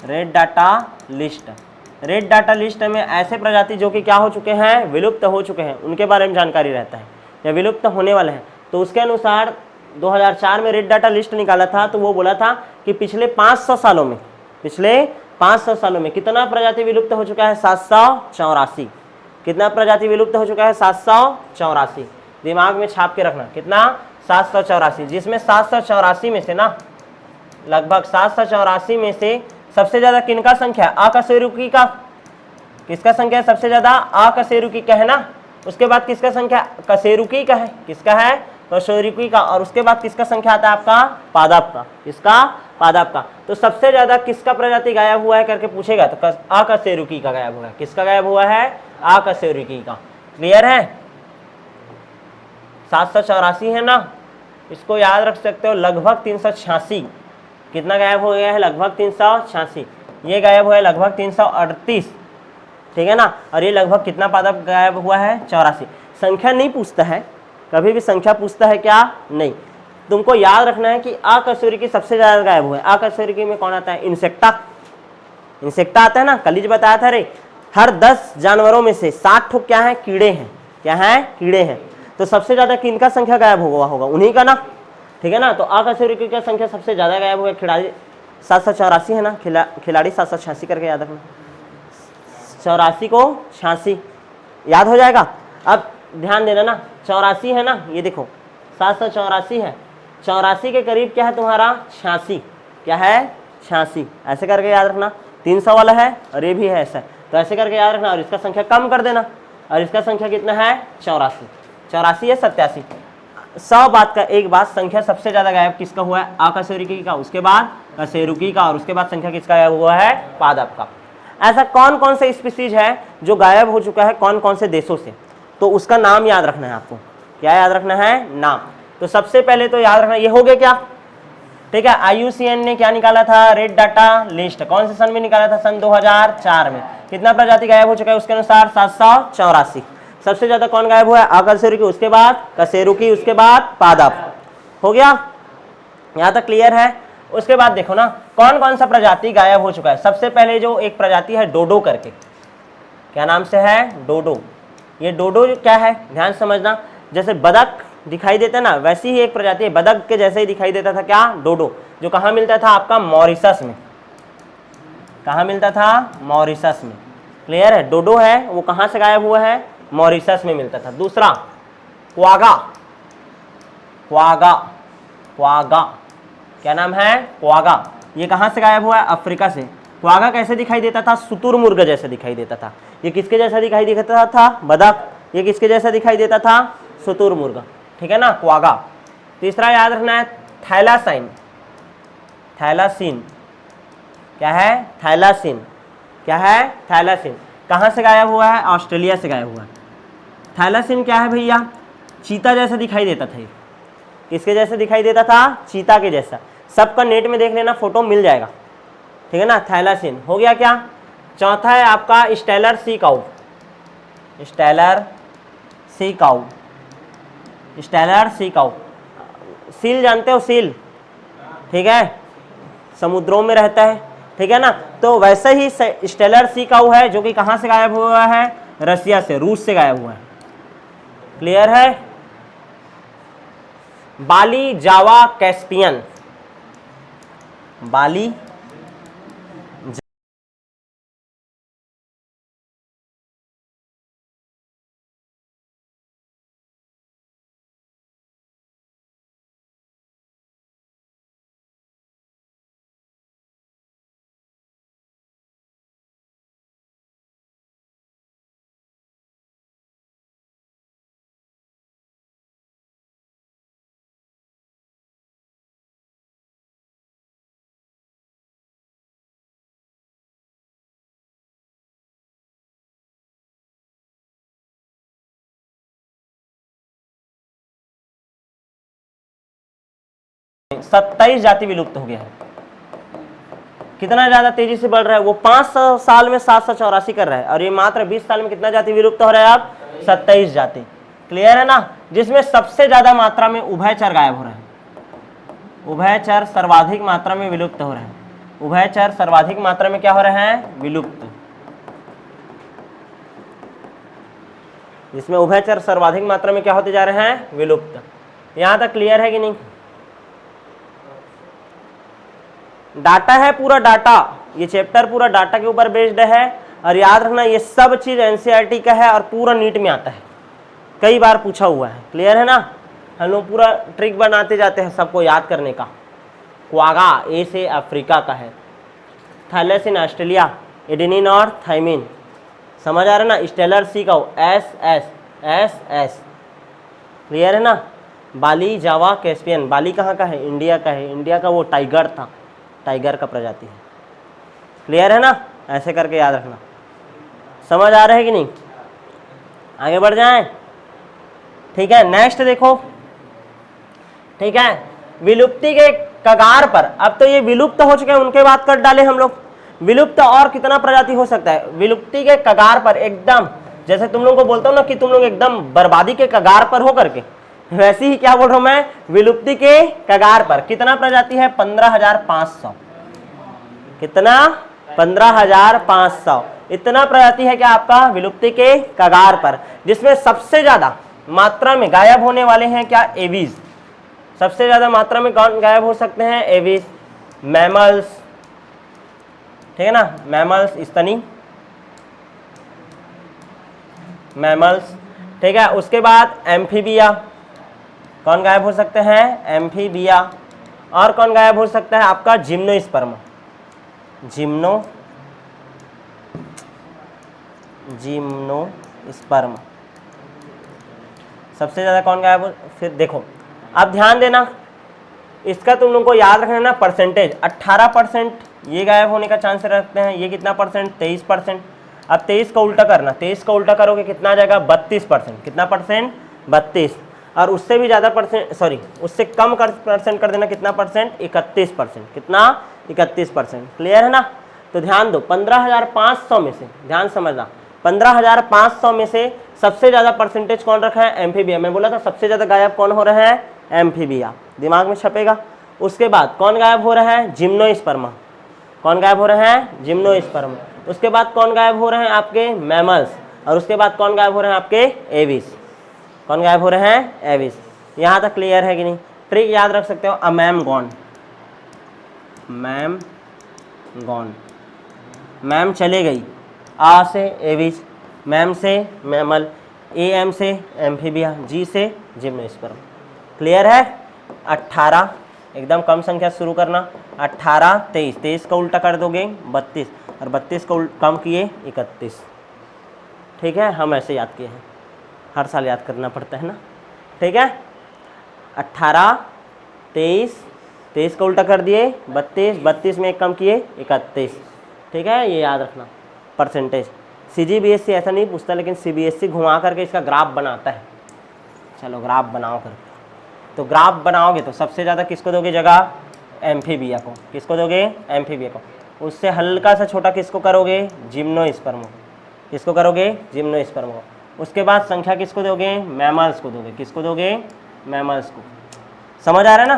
Red data list. Red data list में ऐसे प्रजाति जो कि क्या हो चुके हैं, विलुप्त हो चुके हैं, उनके बारे में जानकारी रहता है या विलुप्त होने वाले हैं। तो उसके अनुसार 2004 में रेड डाटा लिस्ट निकाला था, तो वो बोला था कि पिछले 500 सालों में, पिछले 500 सालों में कितना प्रजाति विलुप्त हो चुका है, 784। कितना प्रजाति विलुप्त हो चुका है, 784। दिमाग में छाप के रखना, कितना, 784। जिसमें 784 में से ना, लगभग 784 में से सबसे ज्यादा किनका संख्या, अकशेरुकी का। किसका संख्या है सबसे ज्यादा, अकशेरुकी का है ना। उसके बाद किसका संख्या, कशेरुकी का है। किसका है, कशेरुकी का। और उसके बाद किसका संख्या आता है आपका, पादप का। किसका, पादप का। तो सबसे ज्यादा किसका प्रजाति गायब हुआ है करके पूछेगा तो अकशेरुकी का गायब हुआ है। किसका गायब हुआ है, अकशेरुकी का। क्लियर है। 784 है ना, इसको याद रख सकते हो। लगभग 386 कितना गायब हो गया है, लगभग 386। ये गायब हुआ है लगभग 338, ठीक है ना। और ये लगभग कितना पादप गायब हुआ है, 84। संख्या नहीं पूछता है, कभी भी संख्या पूछता है क्या, नहीं। तुमको याद रखना है कि अकशेरुकी सबसे ज्यादा गायब हुआ है। अकशेरुकी में कौन आता है, इंसेक्टा। इंसेक्टा आता है ना, कल ही बताया था रे। हर 10 जानवरों में से 60 ठो क्या है, कीड़े हैं। क्या है, कीड़े हैं। तो सबसे ज्यादा किनका संख्या गायब हुआ होगा, उन्हीं का ना, ठीक है ना। तो अकशेरुकी की संख्या सबसे ज्यादा गायब हुआ है। खिलाड़ी 784 है ना, खिलाड़ी 786 करके याद रखना। 84 को 86 याद हो जाएगा। अब ध्यान देना ना, 84 है ना, ये देखो 784 है, 84 के करीब क्या है तुम्हारा, 86। क्या है, 86। ऐसे करके याद रखना। 300 वाला है और ये भी है ऐसा, तो ऐसे करके याद रखना। और इसका संख्या कम कर देना, और इसका संख्या कितना है, 84। 84 या 87। 100 बात का एक बात, संख्या सबसे ज्यादा गायब किसका हुआ है, अकशेरुकी का, उसके बाद कशेरुकी का, और उसके बाद संख्या किसका गायब हुआ है, पादप का। ऐसा कौन कौन से स्पीसीज है जो गायब हो चुका है, कौन कौन से देशों से, तो उसका नाम याद रखना है आपको। क्या याद रखना है, नाम। तो सबसे पहले तो याद रखना, ये हो गया क्या, ठीक है। IUCN ने क्या निकाला था, रेड डाटा लिस्ट। कौन से सन में निकाला था, सन 2004 में। कितना प्रजाति गायब हो चुका है उसके अनुसार, 784। सबसे ज्यादा कौन गायब हुआ है, अकशेरुकी, उसके बाद कशेरुकी, उसके बाद पादप। हो गया, यहां तक क्लियर है। उसके बाद देखो ना, कौन कौन सा प्रजाति गायब हो चुका है। सबसे पहले जो एक प्रजाति है डोडो करके, क्या नाम से है, डोडो। ये डोडो क्या है, ध्यान समझना। जैसे बदक दिखाई देता ना, वैसी ही एक प्रजाति है, बदक के जैसे ही दिखाई देता था, क्या, डोडो। जो कहाँ मिलता था आपका, मॉरिशस में। कहाँ मिलता था, मॉरिशस में। क्लियर है। डोडो है वो कहाँ से गायब हुआ है, मॉरिशस में मिलता था। दूसरा क्वागा। क्वागा, क्वागा, क्या नाम है, क्वागा। ये कहाँ से गायब हुआ है, अफ्रीका से। क्वागा कैसे दिखाई देता था, शुतुरमुर्ग जैसे दिखाई देता था। ये किसके जैसा दिखाई देता था, बदक। ये किसके जैसा दिखाई देता था, शुतुरमुर्ग, ठीक है ना, क्वागा। तीसरा याद रखना है थैलासाइन। थैलासीन, क्या है, थैलासीन। क्या है, थैलासीन। कहाँ से गायब हुआ है, ऑस्ट्रेलिया से गायब हुआ है। थैलासीन क्या है भैया, चीता जैसा दिखाई देता था। किसके जैसे दिखाई देता था, चीता के जैसा। सबका नेट में देख लेना, फोटो मिल जाएगा, ठीक है ना। थैलासीन हो गया क्या। चौथा है आपका Steller sea cow. Steller sea cow, Steller sea cow. Seal जानते हो, सील, ठीक है, समुद्रों में रहता है, ठीक है ना। तो वैसे ही स्टेलर सी काउ है, जो कि कहाँ से गायब हुआ है, रसिया से, रूस से गायब हुआ है। क्लियर है। बाली, जावा, कैस्पियन। बाली, सत्ताईस जाति विलुप्त हो गया है। कितना ज्यादा तेजी से बढ़ रहा है, वो 500 साल में 784 कर रहा है, और ये मात्र 20 साल में कितना जाति विलुप्त हो रहा है आप, 27 जाति। क्लियर है ना, जिसमें सबसे ज्यादा मात्रा में उभयचर गायब हो रहा है। उभयचर सर्वाधिक मात्रा में विलुप्त हो रहे हैं। उभयचर सर्वाधिक मात्रा में क्या हो रहे हैं, विलुप्त। जिसमें उभयचर सर्वाधिक मात्रा में क्या होते जा रहे हैं, विलुप्त। यहां तक क्लियर है कि नहीं? डाटा है पूरा, डाटा, ये चैप्टर पूरा डाटा के ऊपर बेस्ड है। और याद रखना ये सब चीज एनसीईआरटी का है और पूरा नीट में आता है, कई बार पूछा हुआ है। क्लियर है ना, हम लोग पूरा ट्रिक बनाते जाते हैं सबको याद करने का। क्वागा ए से अफ्रीका का है, थैलेस इन ऑस्ट्रेलिया, एडेनिन और थाइमिन, समझ आ रहा है ना। स्टेलर सी का S S S S. Clear है ना। बाली, जावा, कैस्पियन। बाली कहाँ का है, इंडिया का है। इंडिया का वो टाइगर था, टाइगर का प्रजाति है। क्लियर है ना, ऐसे करके याद रखना। समझ आ रहा है कि नहीं? आगे बढ़ जाएं, ठीक है। नेक्स्ट देखो, ठीक है, विलुप्ति के कगार पर। अब तो ये विलुप्त हो चुके हैं, उनके बाद कर डाले हम लोग। विलुप्त और कितना प्रजाति हो सकता है, विलुप्ति के कगार पर एकदम, जैसे तुम लोग को बोलता हूं ना कि तुम लोग एकदम बर्बादी के कगार पर हो करके, वैसे ही क्या बोल रहा हूं मैं, विलुप्ति के कगार पर। कितना प्रजाति है, 15,500। कितना, 15,500। इतना प्रजाति है क्या आपका विलुप्ति के कगार पर, जिसमें सबसे ज्यादा मात्रा में गायब होने वाले हैं क्या, एवीज। सबसे ज्यादा मात्रा में कौन गायब हो सकते हैं, एवीज। मैमल्स, ठीक है ना, मैमल्स, स्तनी मैमल्स, ठीक है। उसके बाद एम्फीबिया, कौन गायब हो सकते हैं, एम्फीबिया। और कौन गायब हो सकता है आपका, जिम्नोस्पर्म। जिम्नोस्पर्म सबसे ज्यादा कौन गायब हो। फिर देखो, अब ध्यान देना, इसका तुम लोग को याद रखना ना, परसेंटेज 18% ये गायब होने का चांस रखते हैं। ये कितना परसेंट, 23%। अब 23 का उल्टा करना, 23 का उल्टा करोगे कितना आ जाएगा, 32%। कितना परसेंट, 32। और उससे भी ज़्यादा परसेंट, सॉरी उससे कम परसेंट कर देना, कितना परसेंट, 31%। कितना, 31%। क्लियर है ना। तो ध्यान दो, 15,500 में से, ध्यान समझना, 15,500 में से सबसे ज़्यादा परसेंटेज कौन रखा है, एम्फीबिया। मैं बोला था सबसे ज़्यादा गायब कौन हो रहा है, एम्फीबिया, दिमाग में छपेगा। उसके बाद कौन गायब हो रहा है, जिम्नोस्पर्म। कौन गायब हो रहे हैं, जिम्नोस्पर्म। उसके बाद कौन गायब हो रहे हैं आपके, मैमल्स। और उसके बाद कौन गायब हो रहे हैं आपके, एविस। कौन गायब हो रहे हैं, एविस। यहाँ तक क्लियर है कि नहीं? ट्रिक याद रख सकते हो, मैम गॉन। मैम चले गई, आ से एविस, मैम से मैमल, एम से एम्फीबिया, जी से जिम्नोस्पर्म। क्लियर है। 18, एकदम कम संख्या शुरू करना, 18, 23, 23 का उल्टा कर दोगे 32, और 32 का कम किए 31। ठीक है, हम ऐसे याद किए हैं, हर साल याद करना पड़ता है ना। ठीक है, 18, 23, 23 का उल्टा कर दिए 32, 32 में एक कम किए 31। ठीक है, ये याद रखना परसेंटेज। CGBSC ऐसा नहीं पूछता, लेकिन CBSC घुमा करके इसका ग्राफ बनाता है। चलो ग्राफ बनाओ करके, तो ग्राफ बनाओगे तो सबसे ज़्यादा किसको दोगे जगह, एम्फीबिया को। किसको दोगे, एम्फीबिया को। उससे हल्का सा छोटा किसको करोगे, जिम्नोस्पर्म को। किसको करोगे, जिम्नोस्पर्म को। उसके बाद संख्या किसको दोगे, मैमल्स को दोगे। किसको दोगे, मैमल्स को। समझ आ रहा है ना।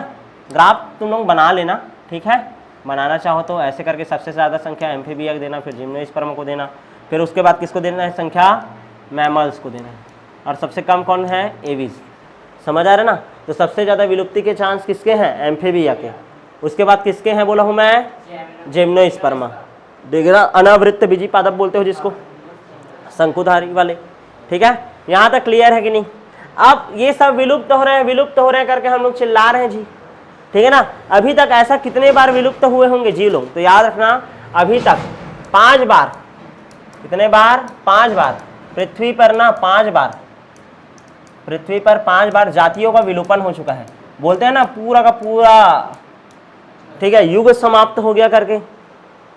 ग्राफ तुम लोग बना लेना, ठीक है, बनाना चाहो तो ऐसे करके सबसे ज़्यादा संख्या एम्फीबिया को देना, फिर जिम्नोस्पर्म को देना, फिर उसके बाद किसको देना है संख्या, मैमल्स को देना है, और सबसे कम कौन है, एविस। समझ आ रहा है ना। तो सबसे ज़्यादा विलुप्ति के चांस किसके हैं? एम्फीबिया के। उसके बाद किसके हैं बोला हूँ मैं? जिम्नोस्पर्मा। देख रहा, अनावृत्त बीजी पादप बोलते हो जिसको, शंकुधारी वाले। ठीक है, यहाँ तक क्लियर है कि नहीं? अब ये सब विलुप्त हो रहे हैं, विलुप्त हो रहे हैं करके हम लोग चिल्ला रहे हैं जी, ठीक है ना। अभी तक ऐसा कितने बार विलुप्त हुए होंगे जीव लोग? तो याद रखना, अभी तक 5 बार। कितने बार? 5 बार। पृथ्वी पर ना 5 बार, पृथ्वी पर 5 बार जातियों का विलोपन हो चुका है। बोलते हैं ना पूरा का पूरा, ठीक है, युग समाप्त हो गया करके,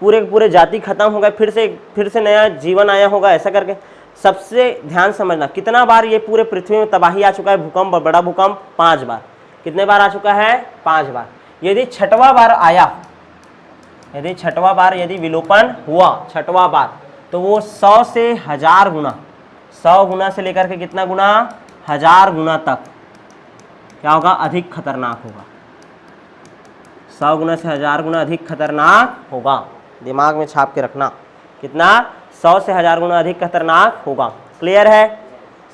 पूरे पूरे जाति खत्म हो गए, फिर से नया जीवन आया होगा, ऐसा करके। सबसे ध्यान समझना, कितना बार ये पूरे पृथ्वी में तबाही आ चुका है, भूकंप, बड़ा भूकंप 5 बार। कितने बार आ चुका है? 5 बार। यदि छठवां बार आया, यदि छठवां बार यदि विलोपन हुआ, छठवां बार, तो वो 100 से 1000 गुना, 100 गुना से लेकर के कितना गुना? 1000 गुना तक क्या होगा? अधिक खतरनाक होगा। 100 गुना से 1000 गुना अधिक खतरनाक होगा। दिमाग में छाप के रखना, कितना? 100 से 1000 गुना अधिक खतरनाक होगा। क्लियर है?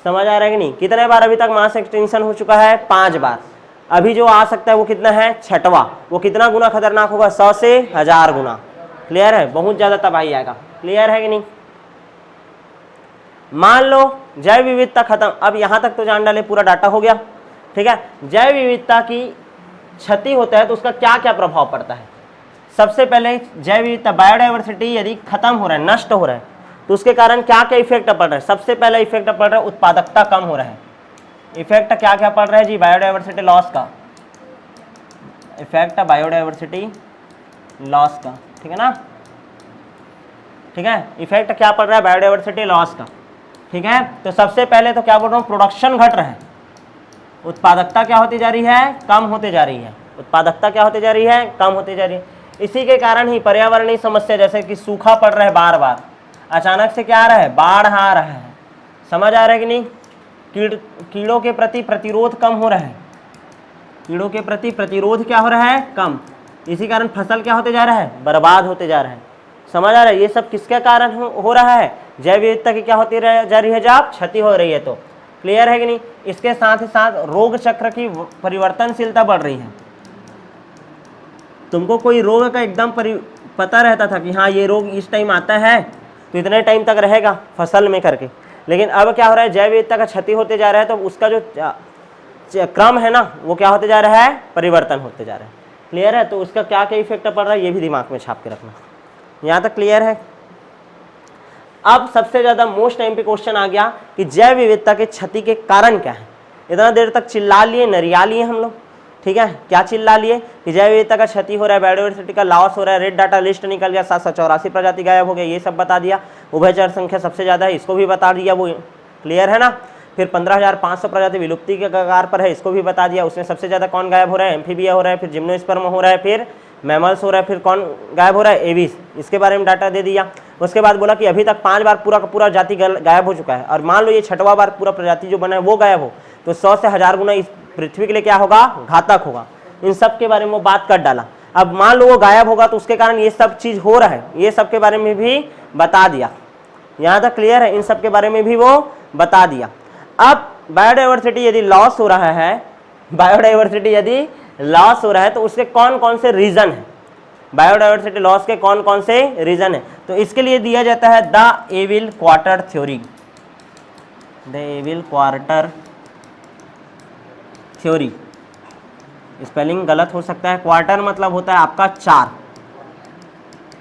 समझ आ रहा है कि नहीं? कितने बार अभी तक मास एक्सटेंशन हो चुका है? 5 बार। अभी जो आ सकता है वो कितना है? छठवां। वो कितना गुना खतरनाक होगा? 100 से 1000 गुना। क्लियर है? बहुत ज्यादा तबाही आएगा। क्लियर है कि नहीं? मान लो जैव विविधता खत्म। अब यहां तक तो जान डाले, पूरा डाटा हो गया, ठीक है। जैव विविधता की क्षति होता है तो उसका क्या क्या प्रभाव पड़ता है? सबसे पहले जैव विविधता, बायोडाइवर्सिटी यदि खत्म हो रहा है, नष्ट हो रहा है, तो उसके कारण क्या क्या इफेक्ट पड़ रहा है? सबसे पहला इफेक्ट पड़ रहा है उत्पादकता कम हो रहा है। इफेक्ट क्या क्या पड़ रहा है जी? बायोडाइवर्सिटी लॉस का इफेक्ट, बायोडाइवर्सिटी लॉस का, ठीक है ना। ठीक है, इफेक्ट क्या पड़ रहा है? बायोडाइवर्सिटी लॉस का, ठीक है। तो सबसे पहले तो क्या बोल रहा हूँ? प्रोडक्शन घट रहा है, उत्पादकता क्या होती जा रही है? कम होते जा रही है। उत्पादकता क्या होती जा रही है? कम होती जा रही है। इसी के कारण ही पर्यावरणीय समस्या जैसे कि सूखा पड़ रहा है बार बार, अचानक से क्या आ रहा है? बाढ़ आ रहा है। समझ आ रहा है कि नहीं? कीड़ों के प्रति प्रतिरोध कम हो रहा है, कीड़ों के प्रति प्रतिरोध क्या हो रहा है? कम। इसी कारण फसल क्या होते जा रहा है? बर्बाद होते जा रहा है। समझ आ रहा है? ये सब किसके कारण हो रहा है? जैव विविधता की क्या होती जा रही है? जब क्षति हो रही है तो। क्लियर है कि नहीं? इसके साथ ही साथ रोग चक्र की परिवर्तनशीलता बढ़ रही है। तुमको कोई रोग का एकदम पता रहता था कि हाँ ये रोग इस टाइम आता है तो इतने टाइम तक रहेगा फसल में करके, लेकिन अब क्या हो रहा है? जैव विविधता का क्षति होते जा रहा है तो उसका जो क्रम है ना वो क्या होते जा रहा है? परिवर्तन होते जा रहा है। क्लियर है? तो उसका क्या क्या इफेक्ट पड़ रहा है ये भी दिमाग में छाप के रखना। यहाँ तक क्लियर है? अब सबसे ज्यादा मोस्ट टाइम पे क्वेश्चन आ गया कि जैव विविधता के क्षति के कारण क्या है। इतना देर तक चिल्ला लिए, नरिया लिए हम लोग, ठीक है। क्या चिल्ला लिए? कि जैव विविधता का क्षति हो रहा है, बायोडाइवर्सिटी का लॉस हो रहा है, रेड डाटा लिस्ट निकल गया, 784 प्रजाति गायब हो गया, ये सब बता दिया। उभयचर संख्या सबसे ज्यादा है, इसको भी बता दिया, वो क्लियर है ना। फिर 15,500 प्रजाति विलुप्ति के कगार पर है, इसको भी बता दिया। उसमें सबसे ज्यादा कौन गायब हो रहा है? एम्फीबिया हो रहा है, फिर जिम्नोस्पर्म हो रहा है, फिर मैमल्स हो रहा है, फिर कौन गायब हो रहा है? एविस। इसके बारे में डाटा दे दिया। उसके बाद बोला कि अभी तक 5 बार पूरा का पूरा जाति गायब हो चुका है, और मान लो ये छठवां बार पूरा प्रजाति जो बना है वो गायब हो, तो 100 से 1000 गुना इस पृथ्वी के लिए क्या होगा? घातक होगा। इन सब के बारे में वो बात कर डाला। अब मान लो वो गायब होगा तो उसके कारण ये सब चीज हो रहा है, ये सब के बारे में भी बता दिया। यहाँ तक क्लियर है? इन सब के बारे में भी वो बता दिया। अब बायोडाइवर्सिटी यदि लॉस हो रहा है, बायोडाइवर्सिटी यदि लॉस हो रहा है तो उसके कौन कौन से रीजन है? बायोडाइवर्सिटी लॉस के कौन कौन से रीजन है? तो इसके लिए दिया जाता है the evil quarter theory. The evil quarter theory, spelling गलत हो सकता है। क्वार्टर मतलब होता है आपका 4।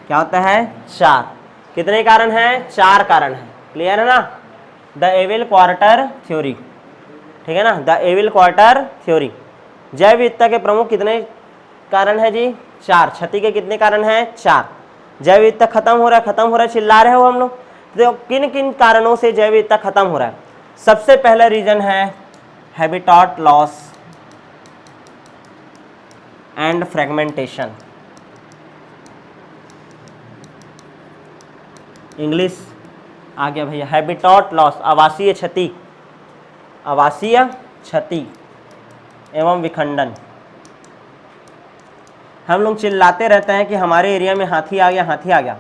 क्या होता है? 4। कितने कारण हैं? 4 कारण हैं। क्लियर है ना? द एविल क्वार्टर थ्योरी, ठीक है ना। The evil quarter theory. जैव विविधता के प्रमुख कितने कारण है जी? 4। क्षति के कितने कारण हैं? 4। जैव विविधता खत्म हो रहा है, खत्म हो रहा है, चिल्ला रहे हो हम लोग। तो किन किन कारणों से जैव विविधता खत्म हो रहा है? सबसे पहला रीजन है habitat loss and fragmentation. English आ गया भैया। हैबिटाट लॉस, आवासीय क्षति, आवासीय क्षति एवं विखंडन। हम लोग चिल्लाते रहते हैं कि हमारे एरिया में हाथी आ गया, हाथी आ गया।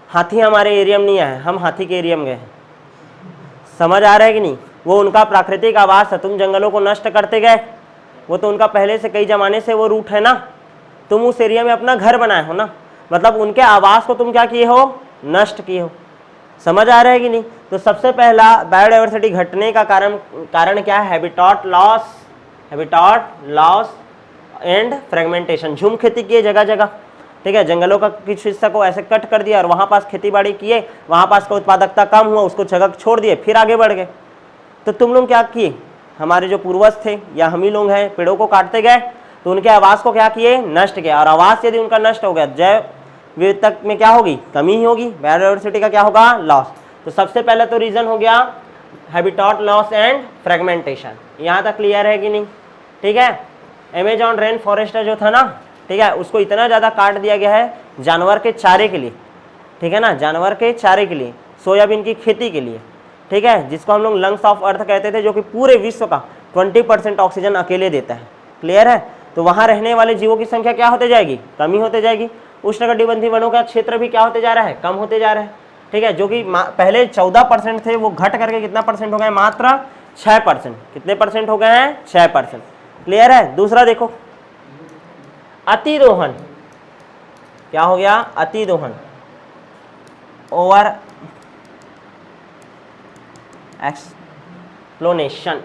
हाथी हमारे एरिया में नहीं आया, हम हाथी के एरिया में गए हैं। समझ आ रहा है कि नहीं? वो उनका प्राकृतिक आवास है, तुम जंगलों को नष्ट करते गए, वो तो उनका पहले से कई जमाने से वो रूट है ना, तुम उस एरिया में अपना घर बनाए हो ना, मतलब उनके आवास को तुम क्या किए हो, नष्ट किए हो। समझ आ रहा है कि नहीं? तो सबसे पहला बायोडाइवर्सिटी घटने का कारण क्या है, हैबिटाट लॉस एंड फ्रेगमेंटेशन। झूम खेती किए जगह जगह, ठीक है, जंगलों का कुछ हिस्सा को ऐसे कट कर दिया और वहाँ पास खेती बाड़ी किए, वहाँ पास का उत्पादकता कम हुआ, उसको जगह छोड़ दिए, फिर आगे बढ़ गए। तो तुम लोग क्या किए, हमारे जो पूर्वज थे या हम ही लोग हैं, पेड़ों को काटते गए, तो उनके आवास को क्या किए, नष्ट किया। और आवास यदि उनका नष्ट हो गया, जैव विविधता में क्या होगी, कमी ही होगी, बायोडाइवर्सिटी का क्या होगा, लॉस। तो सबसे पहले तो रीजन हो गया हैबिटाट लॉस एंड फ्रेगमेंटेशन। यहाँ तक क्लियर है कि नहीं? ठीक है। अमेजॉन रेन फॉरेस्ट जो था ना, ठीक है, उसको इतना ज़्यादा काट दिया गया है जानवर के चारे के लिए, ठीक है ना, जानवर के चारे के लिए, सोयाबीन की खेती के लिए, ठीक है, जिसको हम लोग लंग्स ऑफ अर्थ कहते थे, जो कि पूरे विश्व का 20% ऑक्सीजन अकेले देता है। क्लियर है? तो वहाँ रहने वाले जीवों की संख्या क्या होते जाएगी, कमी होते जाएगी। उष्णकटिबंधीय वनों का क्षेत्र भी क्या होते जा रहा है, कम होते जा रहा है, ठीक है, जो कि पहले 14% थे, वो घट करके कितना परसेंट हो गए, मात्र 6%। कितने परसेंट हो गए हैं, 6%। क्लियर है? दूसरा देखो, अतिदोहन। क्या हो गया, अतिदोहन, ओवर एक्सप्लोनेशन,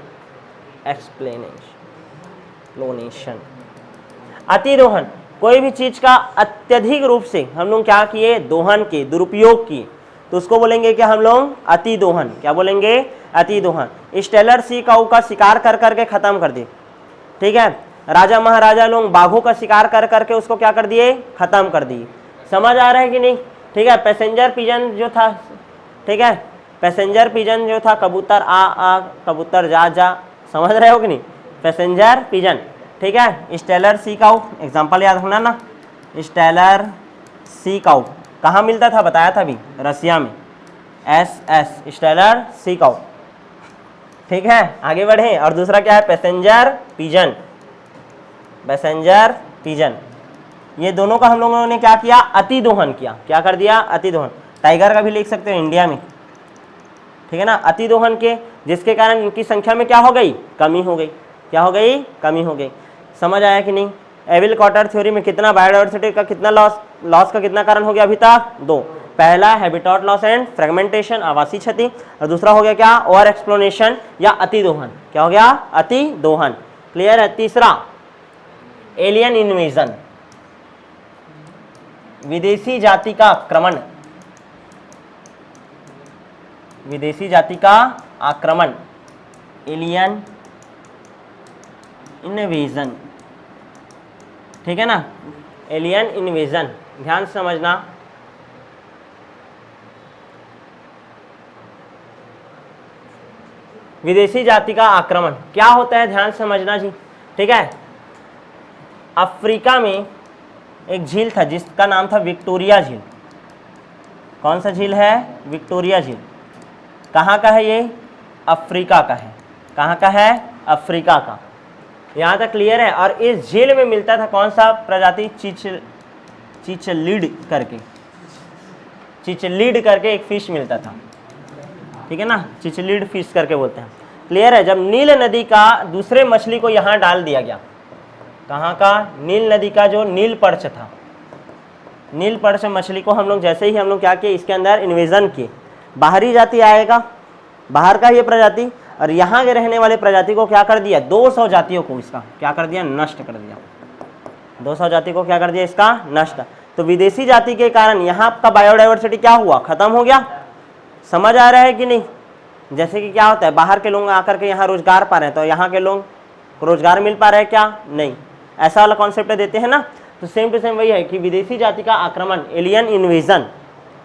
अतिदोहन, कोई भी चीज का अत्यधिक रूप से हम लोग क्या किए, दोहन किए, दुरुपयोग किए, तो उसको बोलेंगे क्या हम लोग, अतिदोहन। क्या बोलेंगे, अतिदोहन। स्टेलर सी काऊ का शिकार कर करके खत्म कर दिए, ठीक है, राजा महाराजा लोग बाघों का शिकार कर करके उसको क्या कर दिए, खत्म कर दिए। समझ आ रहा है कि नहीं? ठीक है। पैसेंजर पिजन जो था, ठीक है, पैसेंजर पिजन जो था, कबूतर आ कबूतर जा जा, समझ रहे हो कि नहीं, पैसेंजर पिजन, ठीक है। स्टेलर सी काऊ, एग्जाम्पल याद होना ना, स्टेलर सी काऊ कहाँ मिलता था, बताया था अभी, रसिया में, SS, स्टेलर सी काऊ, ठीक है। आगे बढ़े। और दूसरा क्या है, पैसेंजर पिजन, पैसेंजर पिजन, ये दोनों का हम लोगों ने क्या किया, अतिदोहन किया। क्या कर दिया, अतिदोहन। टाइगर का भी लिख सकते हो इंडिया में, ठीक है ना, अतिदोहन के, जिसके कारण इनकी संख्या में क्या हो गई, कमी हो गई। क्या हो गई, कमी हो गई। समझ आया कि नहीं? एविल कॉटर थ्योरी में कितना बायोडाइवर्सिटी का कितना लॉस का कितना कारण हो गया अभी तक, 2। पहला हैबिटाट लॉस एंड फ्रेगमेंटेशन, आवासीय क्षति, और दूसरा हो गया क्या, ओवर एक्सप्लोनेशन या अतिदोहन। क्या हो गया, अतिदोहन। क्लियर है? तीसरा, एलियन इन्वेजन, विदेशी जाति का आक्रमण, विदेशी जाति का आक्रमण, एलियन इन्वेजन, ठीक है ना, एलियन इन्वेजन। ध्यान से समझना, विदेशी जाति का आक्रमण क्या होता है, ध्यान से समझना जी, ठीक है। अफ्रीका में एक झील था जिसका नाम था विक्टोरिया झील। कौन सा झील है, विक्टोरिया झील। कहाँ का है ये, अफ्रीका का है। कहाँ का है, अफ्रीका का। यहाँ तक क्लियर है? और इस झील में मिलता था कौन सा प्रजाति, चिचलिड करके, चिचलिड करके एक फिश मिलता था, ठीक है ना, चिचलिड फिश करके बोलते हैं। क्लियर है? जब नील नदी का दूसरे मछली को यहाँ डाल दिया गया, कहाँ का, नील नदी का जो नील पर्च था, नील पर्च मछली को हम लोग जैसे ही हम लोग क्या किए, इसके अंदर इन्वेजन किए, बाहरी जाति आएगा, बाहर का ये प्रजाति, और यहाँ के रहने वाले प्रजाति को क्या कर दिया, 200 जातियों को इसका क्या कर दिया, नष्ट कर दिया। 200 जाति को क्या कर दिया, इसका नष्ट। तो विदेशी जाति के कारण यहाँ का बायोडाइवर्सिटी क्या हुआ, खत्म हो गया। समझ आ रहा है कि नहीं? जैसे कि क्या होता है, बाहर के लोग आकर के यहाँ रोजगार पा रहे हैं, तो यहाँ के लोग को रोजगार मिल पा रहा है क्या, नहीं, ऐसा वाला कॉन्सेप्ट देते हैं ना। तो सेम टू सेम वही है कि विदेशी जाति का आक्रमण, एलियन इन्वेजन,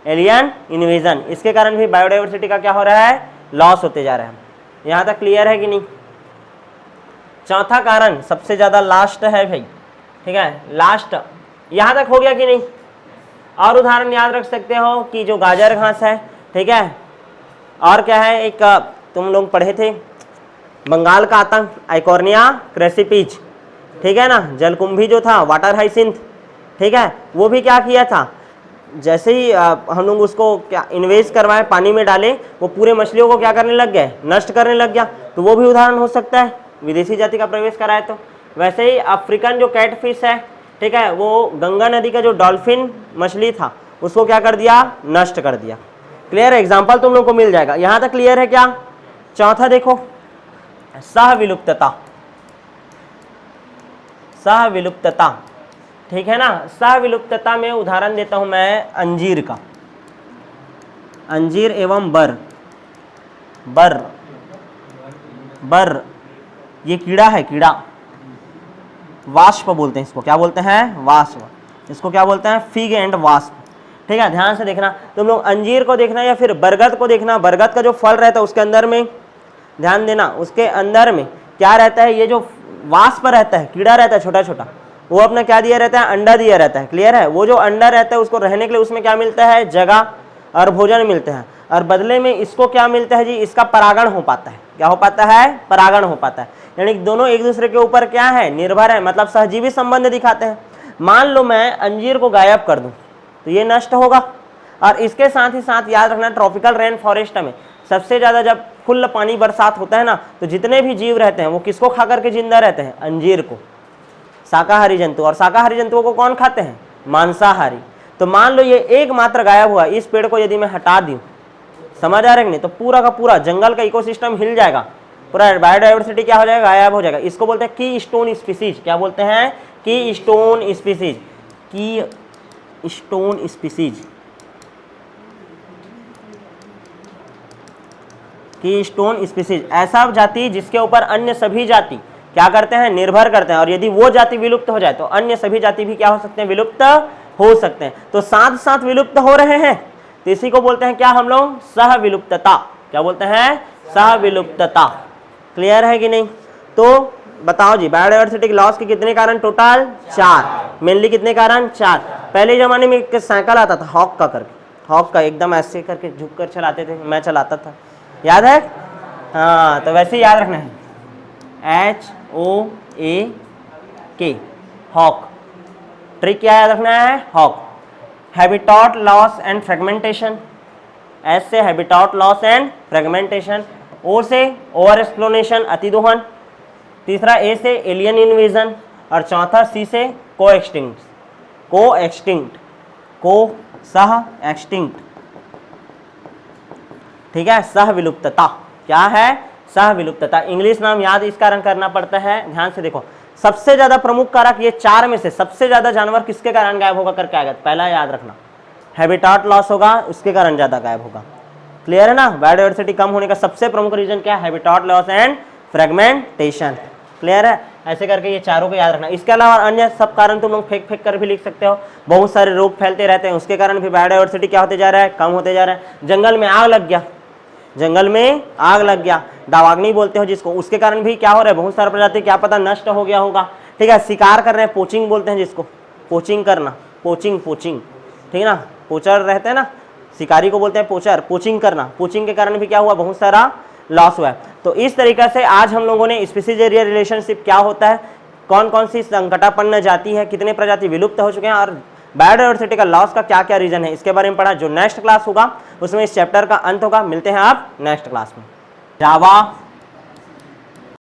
एलियन इन्वेजन, इसके कारण भी बायोडाइवर्सिटी का क्या हो रहा है, लॉस होते जा रहा है। यहाँ तक क्लियर है कि नहीं? चौथा कारण सबसे ज़्यादा लास्ट है भाई, ठीक है, लास्ट। यहाँ तक हो गया कि नहीं? और उदाहरण याद रख सकते हो कि जो गाजर घास है, ठीक है, और क्या है, एक तुम लोग पढ़े थे, बंगाल का आतंक, आइकोर्निया क्रेसिपिज, ठीक है ना, जलकुंभी जो था, वाटर हाइसिंथ, ठीक है, वो भी क्या किया था, जैसे ही हम लोग उसको क्या इन्वेस्ट करवाए, पानी में डाले, वो पूरे मछलियों को क्या करने लग गए, नष्ट करने लग गया। तो वो भी उदाहरण हो सकता है विदेशी जाति का प्रवेश कराए तो। वैसे ही अफ्रीकन जो कैटफिश है, ठीक है, वो गंगा नदी का जो डॉल्फिन मछली था उसको क्या कर दिया, नष्ट कर दिया। क्लियर है, एग्जाम्पल तुम लोग को मिल जाएगा। यहां तक क्लियर है क्या? चौथा देखो, सहविलुप्तता। सहविलुप्तता, ठीक है ना। सहविलुप्तता में उदाहरण देता हूं मैं अंजीर का। अंजीर एवं बर, बर, बर ये कीड़ा है, कीड़ा, वाष्प बोलते हैं इसको। क्या बोलते हैं? वाष्प। इसको क्या बोलते हैं? फिग एंड वाष्प। ठीक है, ध्यान से देखना तुम लोग, अंजीर को देखना या फिर बरगद को देखना। बरगद का जो फल रहता है उसके अंदर में ध्यान देना, उसके अंदर में क्या रहता है, ये जो वाष्प रहता है, कीड़ा रहता है छोटा छोटा, वो अपना क्या दिया रहता है, अंडा दिया रहता है। क्लियर है, वो जो अंडा रहता है उसको रहने के लिए उसमें क्या मिलता है, जगह और भोजन मिलते हैं, और बदले में इसको क्या मिलता है जी, इसका परागण हो पाता है। क्या हो पाता है? परागण हो पाता है। यानी दोनों एक दूसरे के ऊपर क्या है, निर्भर है, मतलब सहजीवी संबंध दिखाते हैं। मान लो मैं अंजीर को गायब कर दूं तो ये नष्ट होगा। और इसके साथ ही साथ याद रखना, ट्रॉपिकल रेन फॉरेस्ट में सबसे ज्यादा जब फुल पानी बरसात होता है ना, तो जितने भी जीव रहते हैं वो किसको खा करके जिंदा रहते हैं, अंजीर को, शाकाहारी जंतु। और शाकाहारी जंतुओं को कौन खाते हैं, मांसाहारी। तो मान लो ये एक मात्र गायब हुआ, इस पेड़ को यदि मैं हटा दूं, समझ आ रहा है कि नहीं, तो पूरा का पूरा जंगल का इकोसिस्टम हिल जाएगा, पूरा बायोडाइवर्सिटी क्या हो जाएगा, गायब हो जाएगा। इसको बोलते हैं की स्टोन स्पीसीज। क्या बोलते हैं? की स्टोन स्पीसीज, की स्टोन स्पीसीज, की स्टोन स्पीसीज। ऐसा जाति जिसके ऊपर अन्य सभी जाति क्या करते हैं, निर्भर करते हैं। और यदि वो जाति विलुप्त हो जाए तो अन्य सभी जाति भी क्या हो सकते हैं, विलुप्त हो सकते हैं। तो साथ साथ विलुप्त हो रहे हैं, तो इसी को बोलते हैं क्या हम लोग, सहविलुप्तता। क्या बोलते हैं? सहविलुप्तता। क्लियर है कि नहीं? तो बताओ जी, बायोडाइवर्सिटी लॉस के कितने कारण टोटल? 4। मेनली कितने कारण? 4। पहले जमाने में एक साइकिल आता था हॉक का करके, हॉक का एकदम ऐसे करके झुक कर चलाते थे, मैं चलाता था, याद है? हाँ, तो वैसे याद रखना है, HOAK, हॉक। ट्रिक क्या याद रखना है? Hawk. Habitat loss and fragmentation, S से habitat loss and fragmentation, O से ओवर एक्सप्लोनेशन, अतिदोहन, तीसरा ए से एलियन इन्वेजन, और चौथा सी से को एक्सटिंक्ट, को एक्सटिंक्ट, को सह एक्सटिंक्ट। ठीक है, सहविलुप्तता। क्या है? सहविलुप्तता। इंग्लिश नाम याद इस कारण करना पड़ता है, ध्यान से देखो, सबसे ज्यादा प्रमुख कारक ये 4 में से सबसे ज्यादा जानवर किसके कारण गायब होगा करके आएगा, पहला याद रखना, हैबिटाट लॉस होगा, उसके कारण ज्यादा गायब होगा। क्लियर है ना? बायोडाइवर्सिटी कम होने का सबसे प्रमुख रीजन क्या है, habitat loss and fragmentation. Clear है? ऐसे करके ये चारों को याद रखना। इसके अलावा अन्य सब कारण तुम लोग फेंक फेंक कर भी लिख सकते हो। बहुत सारे रोग फैलते रहते हैं, उसके कारण भी बायोडाइवर्सिटी क्या होते जा रहा है, कम होते जा रहा है। जंगल में आग लग गया, जंगल में आग लग गया, दावाग्नि बोलते हो जिसको, उसके कारण भी क्या हो रहा है, बहुत सारे प्रजाति क्या पता नष्ट हो गया होगा। ठीक है, शिकार कर रहे हैं, पोचिंग बोलते हैं जिसको, पोचिंग करना, पोचिंग, पोचिंग, ठीक है ना, पोचर रहते हैं ना, शिकारी को बोलते हैं पोचर, पोचिंग करना, पोचिंग के कारण भी क्या हुआ, बहुत सारा लॉस हुआ है। तो इस तरीके से आज हम लोगों ने स्पीसीज एरिया रिलेशनशिप क्या होता है, कौन कौन सी संकटापन्न जाति है, कितने प्रजाति विलुप्त हो चुके हैं, और बायोडाइवर्सिटी का लॉस का क्या क्या रीजन है, इसके बारे में पढ़ा। जो नेक्स्ट क्लास होगा उसमें इस चैप्टर का अंत होगा। मिलते हैं आप नेक्स्ट क्लास में। जावा